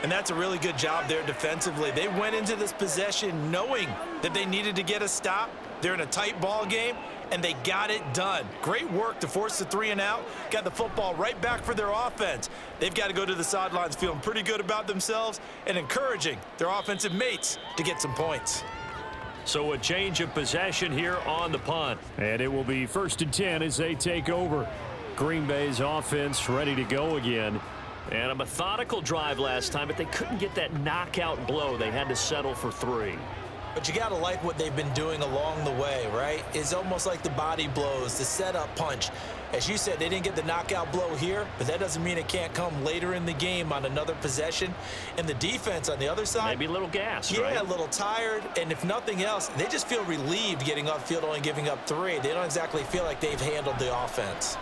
S3: And that's a really good job there defensively. They went into this possession knowing that they needed to get a stop. They're in a tight ball game, and they got it done. Great work to force the 3 and out. Got the football right back for their offense. They've got to go to the sidelines feeling pretty good about themselves and encouraging their offensive mates to get some points.
S2: So a change of possession here on the punt.
S4: And it will be 1st and 10 as they take over. Green Bay's offense ready to go again.
S2: And a methodical drive last time, but they couldn't get that knockout blow. They had to settle for 3.
S3: But you got to like what they've been doing along the way, right? It's almost like the body blows, the setup punch. As you said, they didn't get the knockout blow here, but that doesn't mean it can't come later in the game on another possession. And the defense on the other side,
S2: maybe a little gassed,
S3: yeah,
S2: right?
S3: a little tired. And if nothing else, they just feel relieved getting upfield, only giving up 3. They don't exactly feel like they've handled the offense.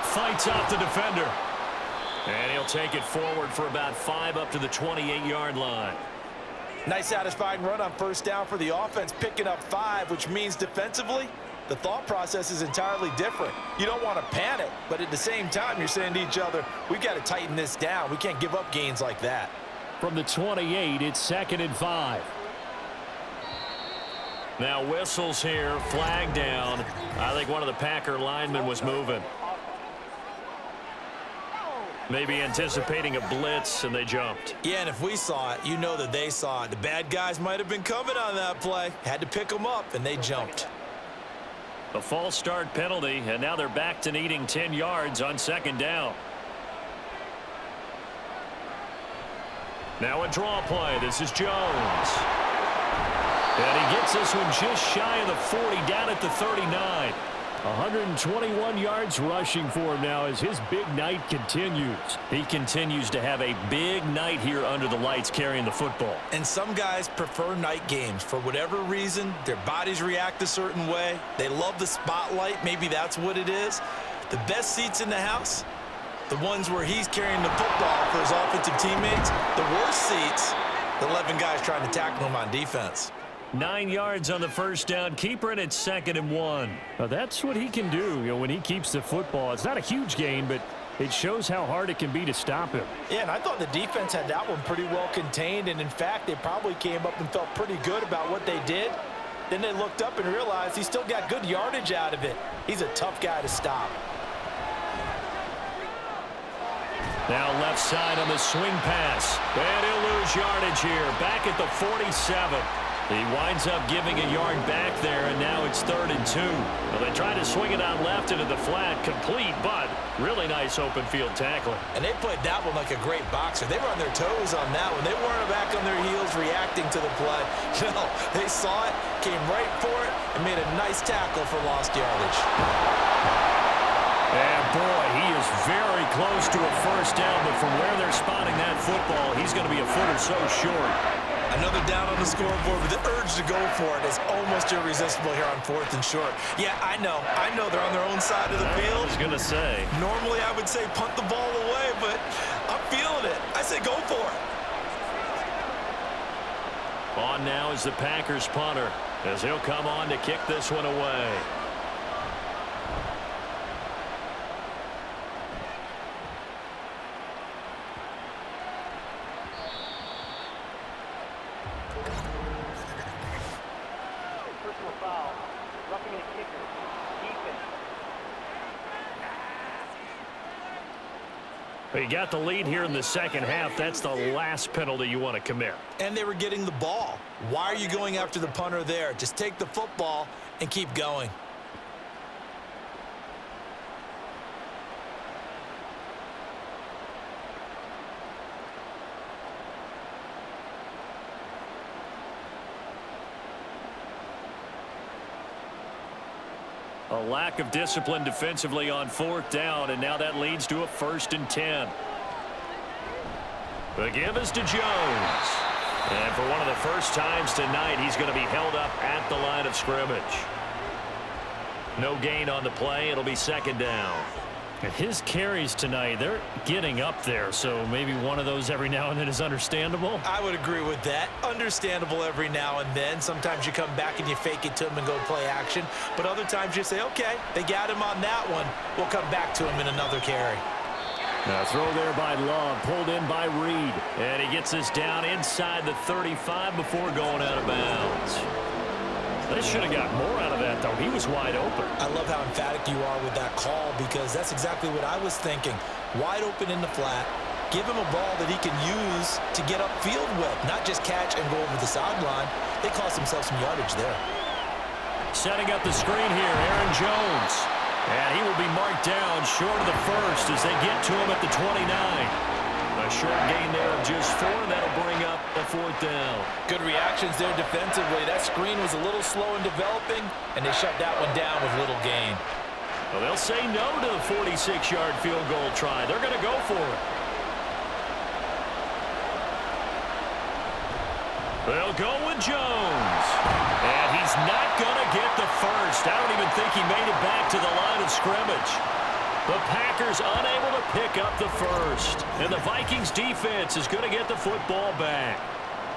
S2: Fights off the defender. And he'll take it forward for about 5 up to the 28-yard line.
S3: Nice satisfying run on 1st down for the offense, picking up 5, which means defensively, the thought process is entirely different. You don't want to panic, but at the same time, you're saying to each other, we've got to tighten this down. We can't give up gains like that.
S4: From the 28, it's 2nd and 5.
S2: Now whistles here, flag down. I think one of the Packer linemen was moving. Maybe anticipating a blitz, and they jumped.
S3: Yeah, and if we saw it, you know that they saw it. The bad guys might have been coming on that play. Had to pick them up, and they jumped.
S2: A false start penalty, and now they're back to needing 10 yards on 2nd down. Now a draw play. This is Jones. And he gets this one just shy of the 40, down at the 39.
S4: 121 yards rushing for him now as his big night continues.
S2: He continues to have a big night here under the lights carrying the football.
S3: And some guys prefer night games. For whatever reason, their bodies react a certain way. They love the spotlight. Maybe that's what it is. The best seats in the house, the ones where he's carrying the football for his offensive teammates. The worst seats, the 11 guys trying to tackle him on defense.
S2: 9 yards on the 1st down. Keeper, and it's 2nd and 1.
S4: Now that's what he can do, when he keeps the football. It's not a huge gain, but it shows how hard it can be to stop him.
S3: Yeah, and I thought the defense had that one pretty well contained, and in fact, they probably came up and felt pretty good about what they did. Then they looked up and realized he still got good yardage out of it. He's a tough guy to stop.
S2: Now left side on the swing pass. And he'll lose yardage here. Back at the 47. He winds up giving a yard back there, and now it's 3rd and 2. Well, they try to swing it out left into the flat, complete, but really nice open field tackling.
S3: And they played that one like a great boxer. They were on their toes on that one. They weren't back on their heels reacting to the play. No, they saw it, came right for it, and made a nice tackle for lost yardage.
S2: And boy, he is very close to a 1st down, but from where they're spotting that football, he's going to be a foot or so short.
S3: Another down on the scoreboard, but the urge to go for it is almost irresistible here on 4th and short. Yeah, I know they're on their own side of the field.
S2: I was going to say.
S3: Normally I would say punt the ball away, but I'm feeling it. I say go for it.
S2: On now is the Packers punter, as he'll come on to kick this one away.
S6: Personal foul, roughing a kicker, defense.
S2: But you got the lead here in the second half. That's the last penalty you want to commit.
S3: And they were getting the ball. Why are you going after the punter there? Just take the football and keep going.
S2: A lack of discipline defensively on 4th down, and now that leads to a 1st and 10. The give is to Jones. And for one of the first times tonight, he's going to be held up at the line of scrimmage. No gain on the play. It'll be 2nd down.
S4: And his carries tonight, they're getting up there, so maybe one of those every now and then is understandable.
S3: I would agree with that. Understandable every now and then. Sometimes you come back and you fake it to him and go play action. But other times you say, okay, they got him on that one. We'll come back to him in another carry.
S2: Now throw there by Love, pulled in by Reed. And he gets this down inside the 35 before going out of bounds. They should have got more out of that, though. He was wide open.
S3: I love how emphatic you are with that call, because that's exactly what I was thinking. Wide open in the flat. Give him a ball that he can use to get upfield with, not just catch and go over the sideline. They cost themselves some yardage there.
S2: Setting up the screen here, Aaron Jones. And he will be marked down short of the 1st as they get to him at the 29. A short gain there of just 4, and that'll bring up a 4th down.
S3: Good reactions there defensively. That screen was a little slow in developing, and they shut that one down with little gain.
S2: Well, they'll say no to the 46-yard field goal try. They're going to go for it. They'll go with Jones. And he's not going to get the 1st. I don't even think he made it back to the line of scrimmage. The Packers unable to pick up the 1st. And the Vikings defense is going to get the football back.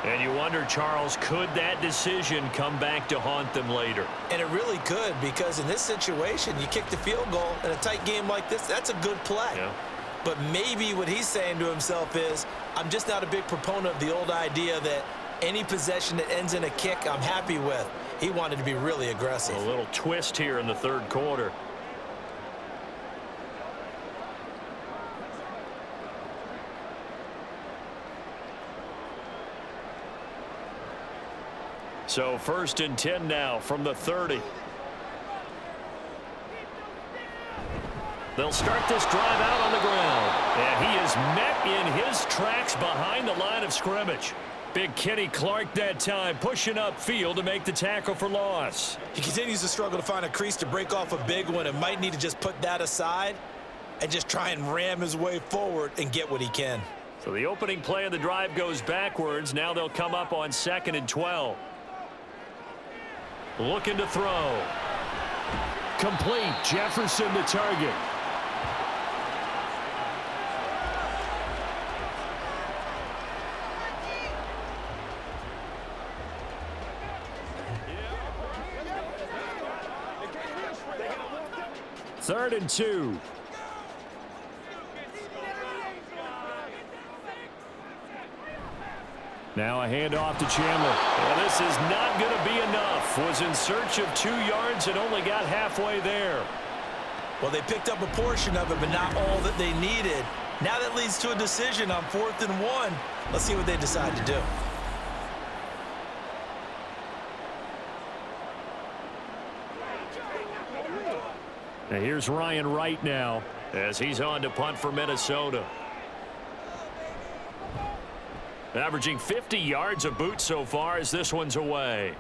S2: And you wonder, Charles, could that decision come back to haunt them later?
S3: And it really could, because in this situation, you kick the field goal in a tight game like this, that's a good play.
S2: Yeah.
S3: But maybe what he's saying to himself is, I'm just not a big proponent of the old idea that any possession that ends in a kick I'm happy with. He wanted to be really aggressive.
S2: A little twist here in the 3rd quarter. So 1st and 10 now from the 30. They'll start this drive out on the ground. And he is met in his tracks behind the line of scrimmage. Big Kenny Clark that time, pushing upfield to make the tackle for loss.
S3: He continues to struggle to find a crease to break off a big one, and might need to just put that aside and just try and ram his way forward and get what he can.
S2: So the opening play of the drive goes backwards. Now they'll come up on 2nd and 12. Looking to throw.
S4: Complete. Jefferson the target. Third and 2. Now a handoff to Chandler.
S2: Well, this is not going to be enough. Was in search of 2 yards and only got halfway there.
S3: Well, they picked up a portion of it, but not all that they needed. Now that leads to a decision on 4th and 1. Let's see what they decide to do.
S4: Now here's Ryan Wright now,
S2: as he's on to punt for Minnesota. Averaging 50 yards a boot so far as this one's away.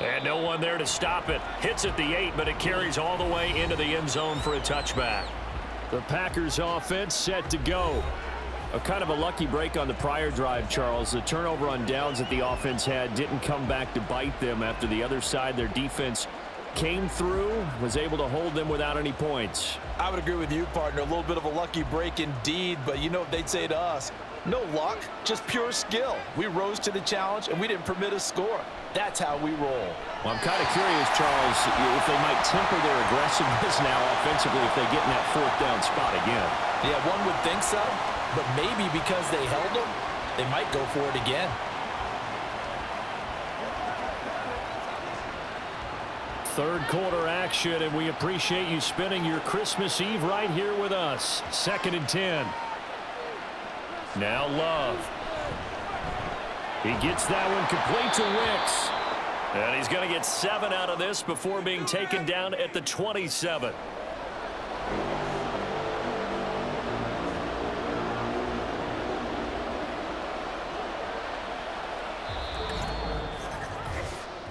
S2: And no one there to stop it. Hits at the 8, but it carries all the way into the end zone for a touchback.
S4: The Packers offense set to go. A kind of a lucky break on the prior drive, Charles. The turnover on downs that the offense had didn't come back to bite them after the other side. Their defense came through, was able to hold them without any points.
S3: I would agree with you, partner. A little bit of a lucky break indeed, but you know what they'd say to us? No luck, just pure skill. We rose to the challenge, and we didn't permit a score. That's how we roll.
S4: Well, I'm kind of curious, Charles, if they might temper their aggressiveness now offensively if they get in that fourth down spot again.
S3: Yeah, one would think so, but maybe because they held them, they might go for it again.
S4: Third quarter action, and we appreciate you spending your Christmas Eve right here with us. 2nd and 10. Now Love. He gets that one complete to Wicks. And he's going to get 7 out of this before being taken down at the 27.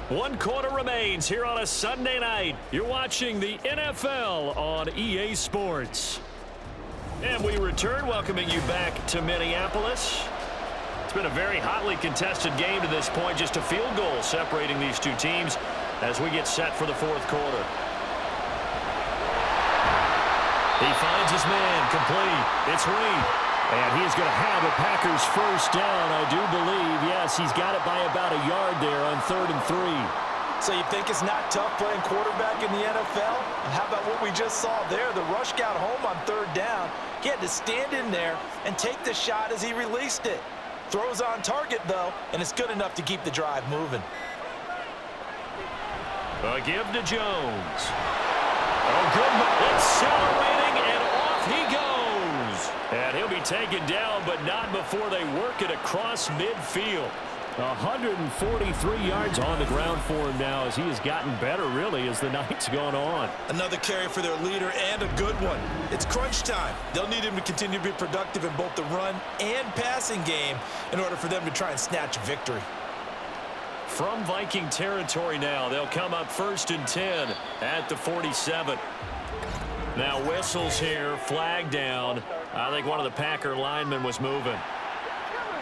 S4: One quarter remains here on a Sunday night. You're watching the NFL on EA Sports. And we return, welcoming you back to Minneapolis. It's been a very hotly contested game to this point. Just a field goal separating these two teams as we get set for the fourth quarter. He finds his man, complete. It's Reed. And he's going to have a Packers first down, I do believe. Yes, he's got it by about a yard there on 3rd and 3.
S3: So you think it's not tough playing quarterback in the NFL? How about what we just saw there? The rush got home on 3rd down. He had to stand in there and take the shot as he released it. Throws on target, though, and it's good enough to keep the drive moving.
S4: A give to Jones. Oh, good. Accelerating, and off he goes. And he'll be taken down, but not before they work it across midfield. 143 yards on the ground for him now as he has gotten better, really, as the night's gone on.
S3: Another carry for their leader, and a good one. It's crunch time. They'll need him to continue to be productive in both the run and passing game in order for them to try and snatch a victory.
S4: From Viking territory now, they'll come up 1st and 10 at the 47. Now whistles here, flag down. I think one of the Packer linemen was moving.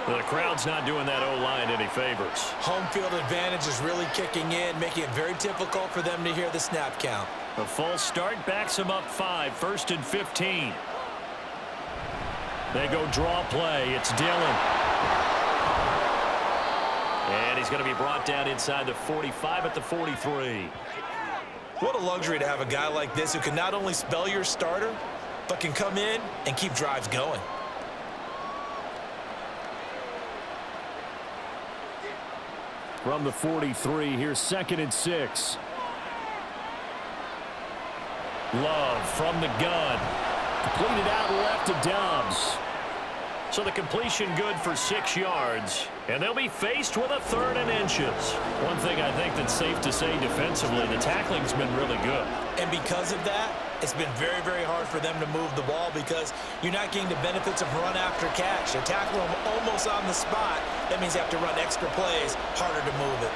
S4: The crowd's not doing that O-line any favors.
S3: Home field advantage is really kicking in, making it very difficult for them to hear the snap count.
S4: The false start backs him up 5, 1st and 15. They go draw play. It's Dillon. And he's going to be brought down inside the 45 at the 43.
S3: What a luxury to have a guy like this who can not only spell your starter, but can come in and keep drives going.
S4: From the 43, here's 2nd and 6. Love from the gun. Completed out left to Dobbs. So the completion good for 6 yards. And they'll be faced with a 3rd and inches. One thing I think that's safe to say defensively, the tackling's been really good.
S3: And because of that, it's been very, very hard for them to move the ball because you're not getting the benefits of run after catch. They're tackling them almost on the spot. That means they have to run extra plays, harder to move it.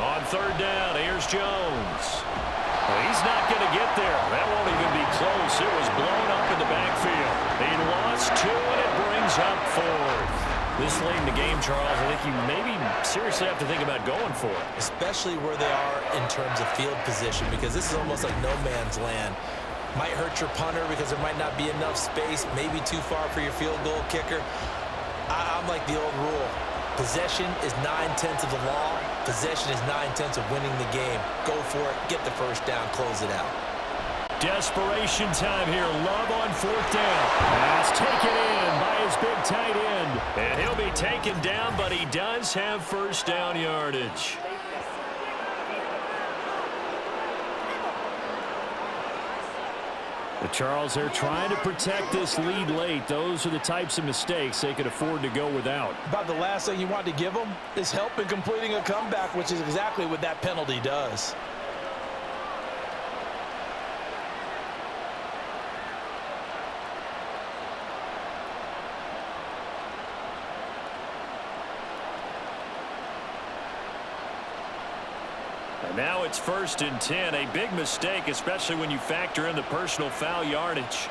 S4: On 3rd down, here's Jones. Well, he's not going to get there. That won't even be close. It was blown up in the backfield. He lost 2, and it brings up 4th. This late in the game, Charles, I think you maybe seriously have to think about going for it.
S3: Especially where they are in terms of field position, because this is almost like no man's land. Might hurt your punter because there might not be enough space, maybe too far for your field goal kicker. I'm like the old rule. Possession is 9/10 of the law. Possession is 9/10 of winning the game. Go for it, get the first down, close it out.
S4: Desperation time here. Love on 4th down. Pass taken in by his big tight end. And he'll be taken down, but he does have first down yardage. But Charles, they're trying to protect this lead late. Those are the types of mistakes they could afford to go without.
S3: About the last thing you want to give them is help in completing a comeback, which is exactly what that penalty does.
S4: Now it's 1st and 10. A big mistake, especially when you factor in the personal foul yardage.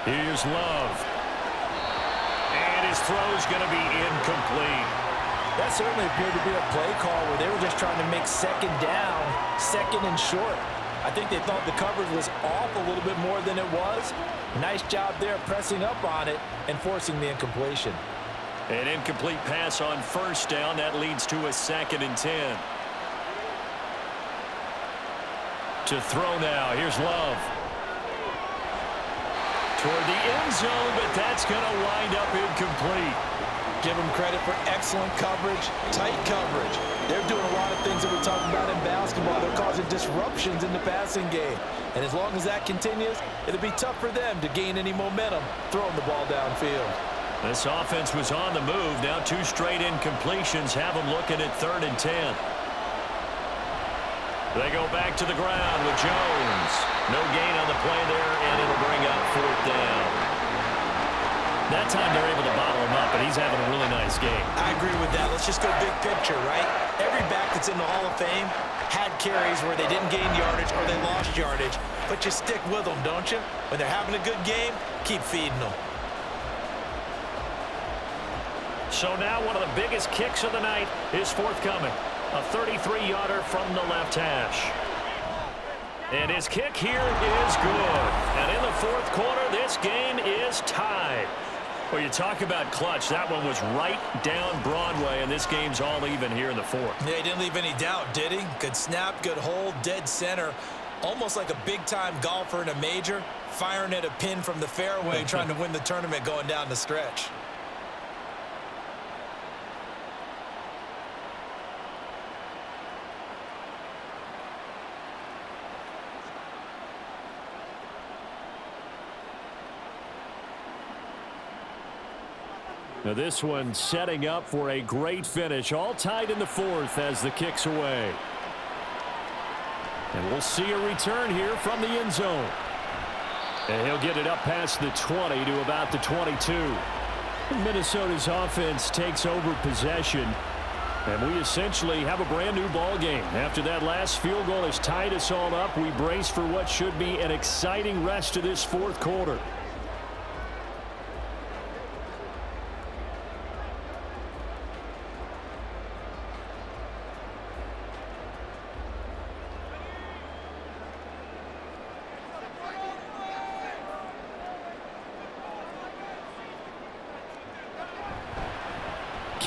S4: Here's Love.
S2: his throw's going to be incomplete.
S3: That certainly appeared to be a play call where they were just trying to make second down, second and short. I think they thought the coverage was off a little bit more than it was. Nice job there pressing up on it and forcing the incompletion.
S2: An incomplete pass on first down. That leads to a 2nd and 10. To throw now. Here's Love. Toward the end zone, but that's going to wind up incomplete.
S3: Give them credit for excellent coverage, tight coverage. They're doing a lot of things that we talked about in basketball. They're causing disruptions in the passing game. And as long as that continues, it'll be tough for them to gain any momentum throwing the ball downfield.
S2: This offense was on the move. Now 2 straight incompletions have them looking at 3rd and 10. They go back to the ground with Jones. No gain on the play there, and it'll bring up 4th down. That time they're able to bottle him up, but he's having a really nice game.
S3: I agree with that. Let's just go big picture, right? Every back that's in the Hall of Fame had carries where they didn't gain yardage or they lost yardage, but you stick with them, don't you? When they're having a good game, keep feeding them.
S2: So now one of the biggest kicks of the night is forthcoming. A 33-yarder from the left hash. And his kick here is good. And in the 4th quarter, this game is tied. Well, you talk about clutch. That one was right down Broadway, and this game's all even here in the 4th.
S3: Yeah, he didn't leave any doubt, did he? Good snap, good hold, dead center. Almost like a big-time golfer in a major, firing at a pin from the fairway, trying to win the tournament going down the stretch.
S2: Now this one setting up for a great finish. All tied in the 4th as the kick's away. And we'll see a return here from the end zone. And he'll get it up past the 20 to about the 22. Minnesota's offense takes over possession. And we essentially have a brand new ball game. After that last field goal has tied us all up, we brace for what should be an exciting rest of this 4th quarter.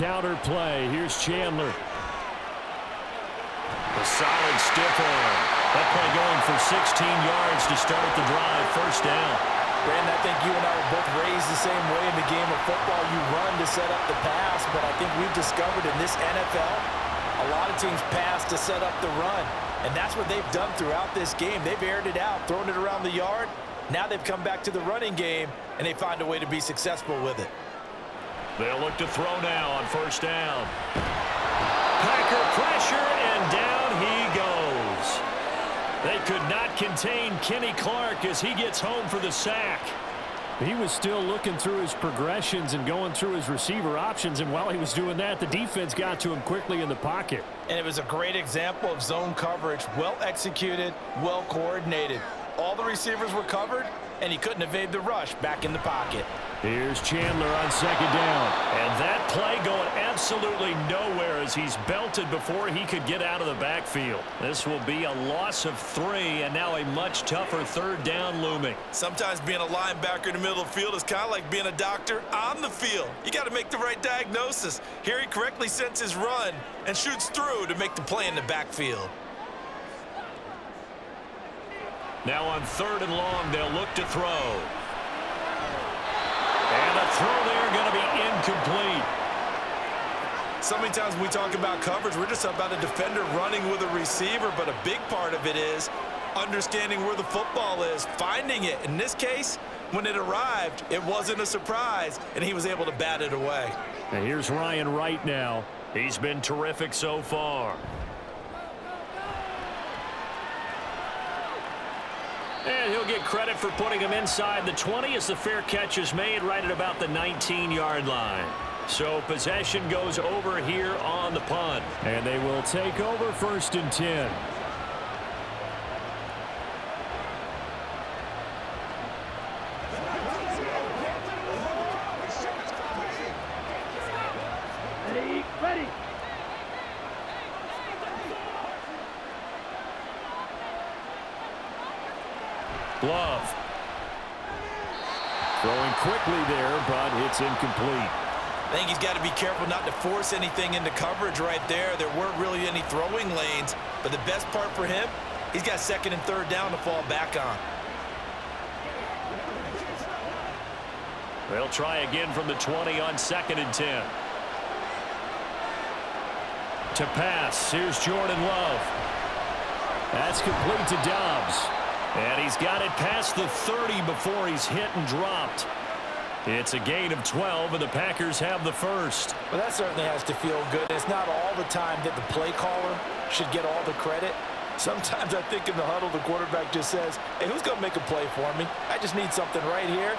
S2: Counter play. Here's Chandler. A solid stiff arm. That play going for 16 yards to start the drive. 1st down.
S3: Brandon, I think you and I were both raised the same way in the game of football. You run to set up the pass, but I think we've discovered in this NFL, a lot of teams pass to set up the run. And that's what they've done throughout this game. They've aired it out, thrown it around the yard. Now they've come back to the running game, and they find a way to be successful with it.
S2: They'll look to throw now on 1st down. Packer pressure, and down he goes. They could not contain Kenny Clark as he gets home for the sack. He was still looking through his progressions and going through his receiver options, and while he was doing that, the defense got to him quickly in the pocket.
S3: And it was a great example of zone coverage. Well executed, well coordinated. All the receivers were covered, and he couldn't evade the rush back in the pocket.
S2: Here's Chandler on 2nd down. And that play going absolutely nowhere as he's belted before he could get out of the backfield. This will be a loss of 3, and now a much tougher 3rd down looming.
S3: Sometimes being a linebacker in the middle of the field is kind of like being a doctor on the field. You got to make the right diagnosis. Here he correctly sets his run and shoots through to make the play in the backfield.
S2: Now on 3rd and long, they'll look to throw. And the throw there going to be incomplete.
S3: So many times when we talk about coverage, we're just about a defender running with a receiver, but a big part of it is understanding where the football is, finding it. In this case, when it arrived, it wasn't a surprise, and he was able to bat it away.
S2: And here's Ryan Wright now. He's been terrific so far. And he'll get credit for putting him inside the 20 as the fair catch is made right at about the 19-yard line. So possession goes over here on the punt. And they will take over 1st and 10.
S4: Love. Throwing quickly there, but it's incomplete.
S3: I think he's got to be careful not to force anything into coverage right there. There weren't really any throwing lanes, but the best part for him, he's got second and third down to fall back on.
S4: They'll try again from the 20 on 2nd and 10. To pass, here's Jordan Love. That's complete to Dobbs. And he's got it past the 30 before he's hit and dropped. It's a gain of 12, and the Packers have the first.
S3: Well, that certainly has to feel good. It's not all the time that the play caller should get all the credit. Sometimes I think in the huddle, the quarterback just says, hey, who's going to make a play for me? I just need something right here.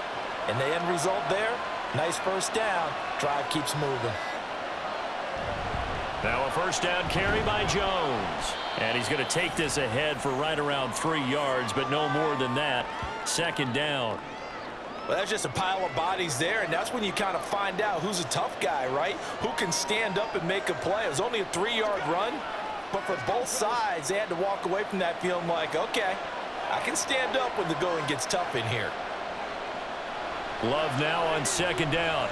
S3: And the end result there, nice first down. Drive keeps moving.
S4: Now a first down carry by Jones. And he's going to take this ahead for right around 3 yards, but no more than that. 2nd down.
S3: Well, that's just a pile of bodies there, and that's when you kind of find out who's a tough guy, right? Who can stand up and make a play. It was only a 3-yard run, but for both sides, they had to walk away from that feeling like, okay, I can stand up when the going gets tough in here.
S4: Love now on 2nd down.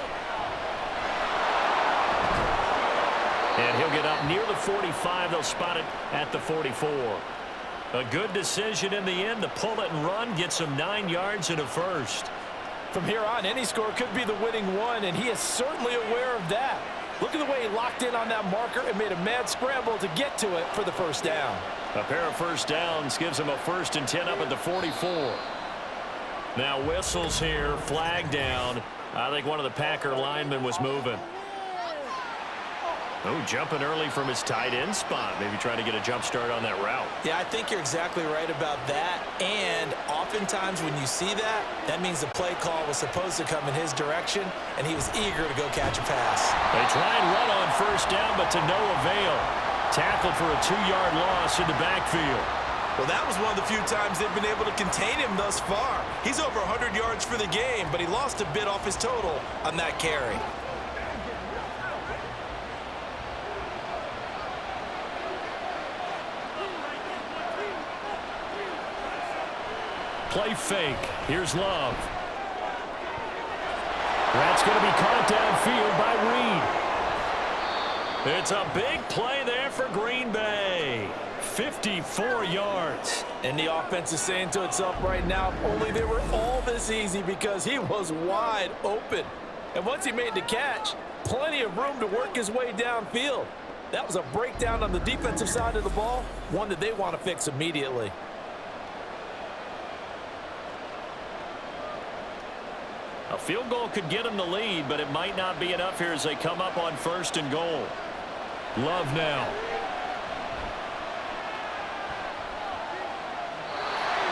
S4: And he'll get up near the 45. They'll spot it at the 44. A good decision in the end to pull it and run, get some 9 yards and a first.
S3: From here on, any score could be the winning one, and he is certainly aware of that. Look at the way he locked in on that marker and made a mad scramble to get to it for the first down.
S4: A pair of first downs gives him a 1st and 10 up at the 44. Now whistles here, flag down. I think one of the Packer linemen was moving. Oh, jumping early from his tight end spot. Maybe trying to get a jump start on that route.
S3: Yeah, I think you're exactly right about that. And oftentimes when you see that, that means the play call was supposed to come in his direction, and he was eager to go catch a pass.
S4: They try and run on first down, but to no avail. Tackled for a 2-yard loss in the backfield.
S3: Well, that was one of the few times they've been able to contain him thus far. He's over 100 yards for the game, but he lost a bit off his total on that carry.
S4: Play fake. Here's Love. That's going to be caught downfield by Reed. It's a big play there for Green Bay. 54 yards.
S3: And the offense is saying to itself right now, if only they were all this easy, because he was wide open. And once he made the catch, plenty of room to work his way downfield. That was a breakdown on the defensive side of the ball, one that they want to fix immediately.
S4: A field goal could get them the lead, but it might not be enough here as they come up on 1st and goal. Love now.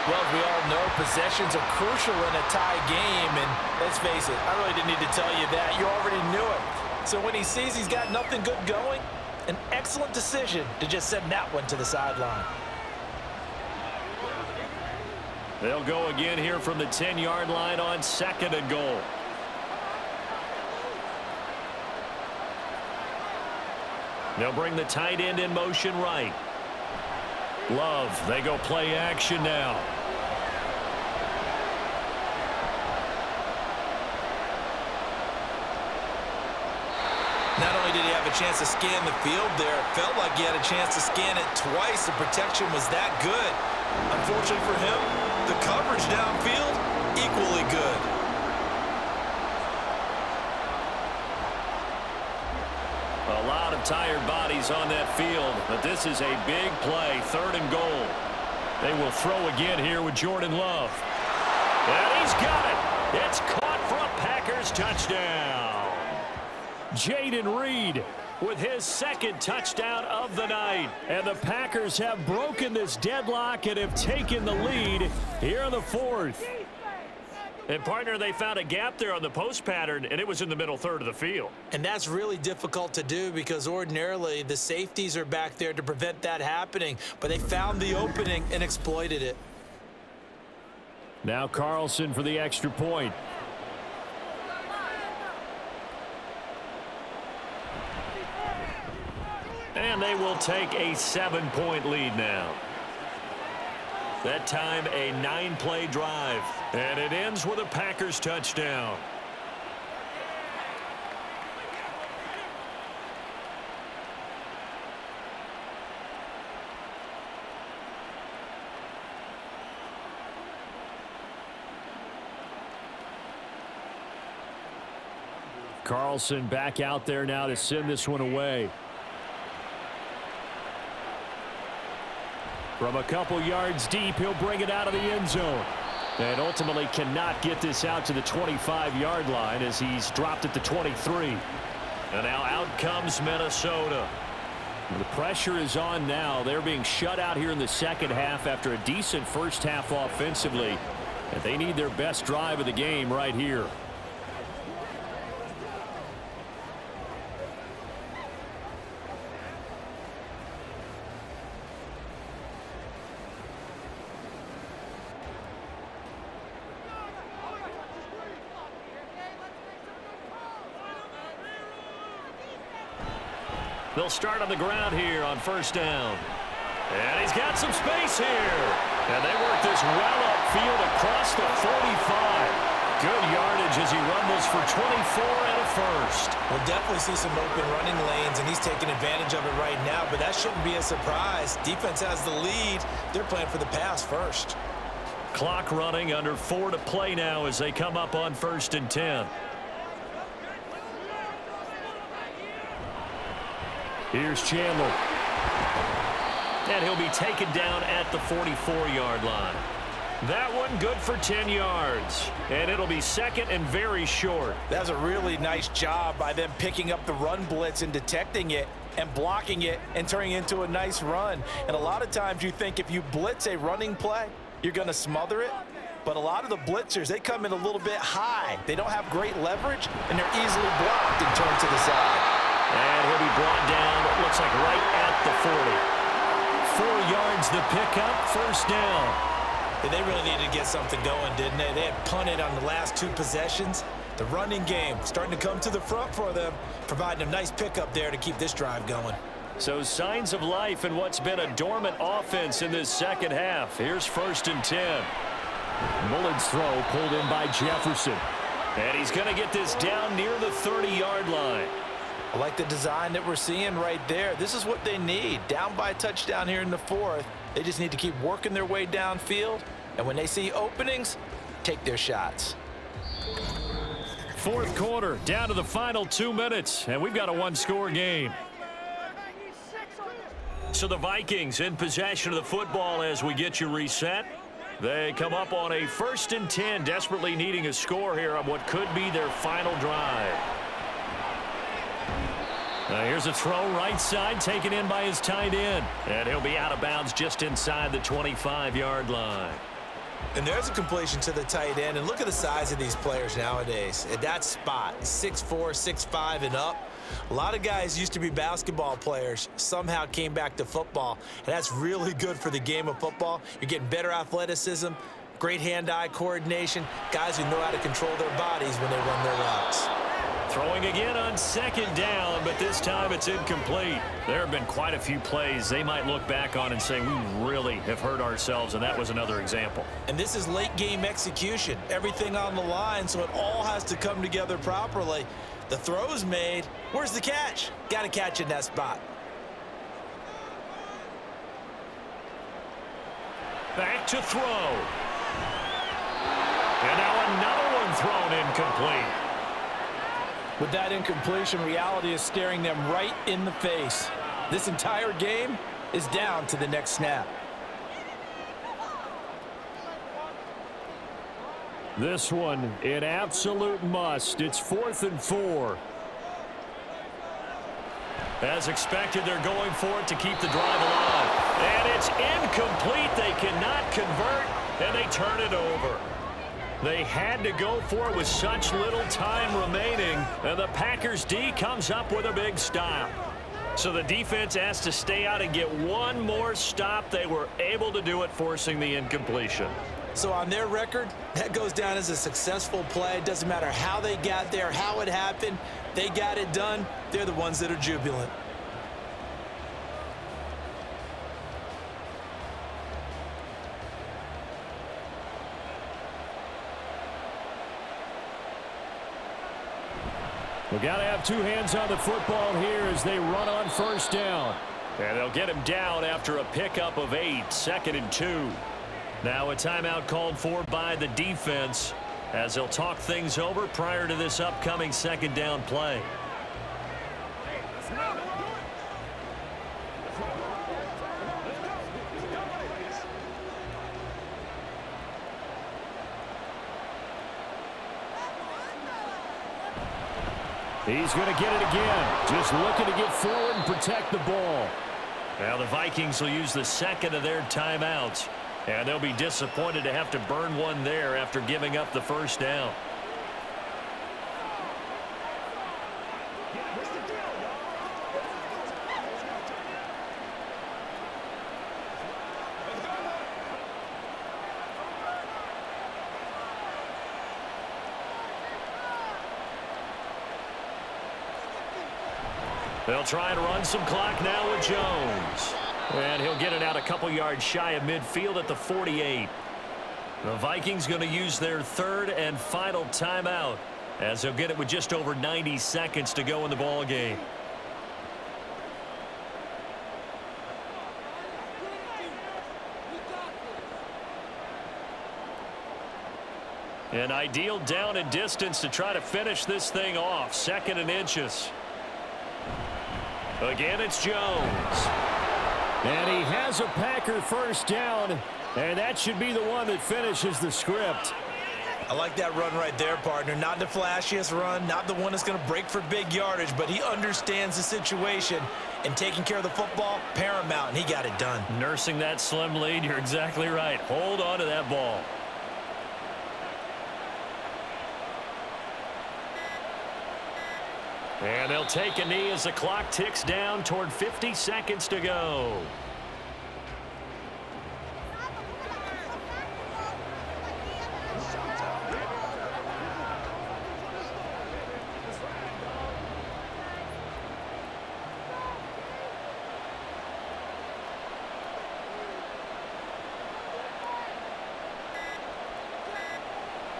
S3: Well, as we all know, possessions are crucial in a tie game, and let's face it, I really didn't need to tell you that. You already knew it. So when he sees he's got nothing good going, an excellent decision to just send that one to the sideline.
S4: They'll go again here from the 10-yard line on 2nd and goal. They'll bring the tight end in motion right. Love, they go play action now.
S3: Not only did he have a chance to scan the field there, it felt like he had a chance to scan it twice. The protection was that good. Unfortunately for him, the coverage downfield, equally good.
S4: A lot of tired bodies on that field, but this is a big play, 3rd and goal. They will throw again here with Jordan Love. And he's got it. It's caught for a Packers touchdown. Jaden Reed with his 2nd touchdown of the night. And the Packers have broken this deadlock and have taken the lead here in the 4th. And, partner, they found a gap there on the post pattern, and it was in the middle 3rd of the field.
S3: And that's really difficult to do because ordinarily the safeties are back there to prevent that happening. But they found the opening and exploited it.
S4: Now Carlson for the extra point. And they will take a 7-point lead now. That time a 9-play drive. And it ends with a Packers touchdown. Carlson back out there now to send this one away. From a couple yards deep, he'll bring it out of the end zone. And ultimately cannot get this out to the 25-yard line as he's dropped at the 23. And now out comes Minnesota. The pressure is on now. They're being shut out here in the second half after a decent first half offensively. And they need their best drive of the game right here. They'll start on the ground here on first down. And he's got some space here. And they work this well upfield across the 45. Good yardage as he rumbles for 24 and a first.
S3: We'll definitely see some open running lanes, and he's taking advantage of it right now, but that shouldn't be a surprise. Defense has the lead. They're playing for the pass first.
S4: Clock running, under 4 to play now as they come up on 1st and 10. Here's Chandler. And he'll be taken down at the 44-yard line. That one good for 10 yards. And it'll be second and very short.
S3: That was a really nice job by them picking up the run blitz and detecting it and blocking it and turning it into a nice run. And a lot of times you think if you blitz a running play, you're going to smother it. But a lot of the blitzers, they come in a little bit high. They don't have great leverage, and they're easily blocked and turned to the side.
S4: And he'll be brought down, looks like right at the 40. 4 yards the pickup, first down.
S3: And they really needed to get something going, didn't they? They had punted on the last 2 possessions. The running game starting to come to the front for them, providing a nice pickup there to keep this drive going.
S4: So signs of life in what's been a dormant offense in this second half. Here's 1st and 10. Mullen's throw pulled in by Jefferson. And he's going to get this down near the 30-yard line.
S3: I like the design that we're seeing right there. This is what they need. Down by a touchdown here in the 4th. They just need to keep working their way downfield. And when they see openings, take their shots.
S4: 4th quarter, down to the final 2 minutes. And we've got a 1-score game. So the Vikings in possession of the football as we get you reset. They come up on a 1st and 10, desperately needing a score here on what could be their final drive. Here's a throw right side taken in by his tight end. And he'll be out of bounds just inside the 25-yard line.
S3: And there's a completion to the tight end. And look at the size of these players nowadays. At that spot, 6'4", 6'5", and up. A lot of guys used to be basketball players, somehow came back to football. And that's really good for the game of football. You're getting better athleticism, great hand-eye coordination, guys who know how to control their bodies when they run their routes.
S4: Throwing again on 2nd down, but this time it's incomplete. There have been quite a few plays they might look back on and say, we really have hurt ourselves, and that was another example.
S3: And this is late game execution. Everything on the line, so it all has to come together properly. The throw's made. Where's the catch? Got to catch in that spot.
S4: Back to throw. And now another one thrown incomplete.
S3: With that incompletion, reality is staring them right in the face. This entire game is down to the next snap.
S4: This one, an absolute must. It's 4th and 4. As expected, they're going for it to keep the drive alive. And it's incomplete. They cannot convert, and they turn it over. They had to go for it with such little time remaining, and the Packers D comes up with a big stop. So the defense has to stay out and get one more stop. They were able to do it, forcing the incompletion.
S3: So on their record, that goes down as a successful play. It doesn't matter how they got there, how it happened. They got it done. They're the ones that are jubilant.
S4: We've got to have two hands on the football here as they run on first down. And they'll get him down after a pickup of 8, 2nd and 2. Now a timeout called for by the defense as they'll talk things over prior to this upcoming 2nd down play. He's going to get it again. Just looking to get forward and protect the ball. Now the Vikings will use the 2nd of their timeouts. And they'll be disappointed to have to burn one there after giving up the first down. They'll try and run some clock now with Jones. And he'll get it out a couple yards shy of midfield at the 48. The Vikings going to use their 3rd and final timeout as they'll get it with just over 90 seconds to go in the ball game. An ideal down and distance to try to finish this thing off. 2nd and inches. Again, it's Jones. And he has a Packer first down, and that should be the one that finishes the script.
S3: I like that run right there, partner. Not the flashiest run, not the one that's going to break for big yardage, but he understands the situation, and taking care of the football, paramount, and he got it done.
S4: Nursing that slim lead, you're exactly right. Hold on to that ball. And they'll take a knee as the clock ticks down toward 50 seconds to go.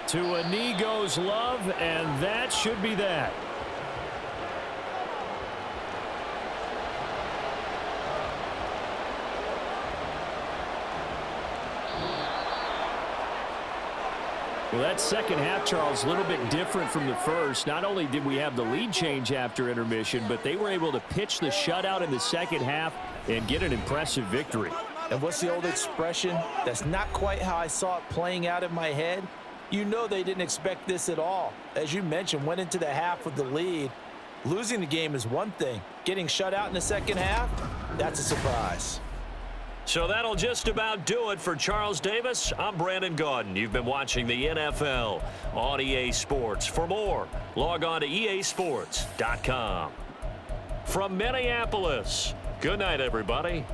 S4: To a knee goes Love, and that should be that. Well, that second half, Charles, a little bit different from the first. Not only did we have the lead change after intermission, but they were able to pitch the shutout in the second half and get an impressive victory.
S3: And what's the old expression? That's not quite how I saw it playing out in my head. You know they didn't expect this at all. As you mentioned, went into the half with the lead. Losing the game is one thing. Getting shut out in the second half, that's a surprise.
S4: So that'll just about do it for Charles Davis. I'm Brandon Gaudin. You've been watching the NFL on EA Sports. For more, log on to easports.com. From Minneapolis, good night, everybody.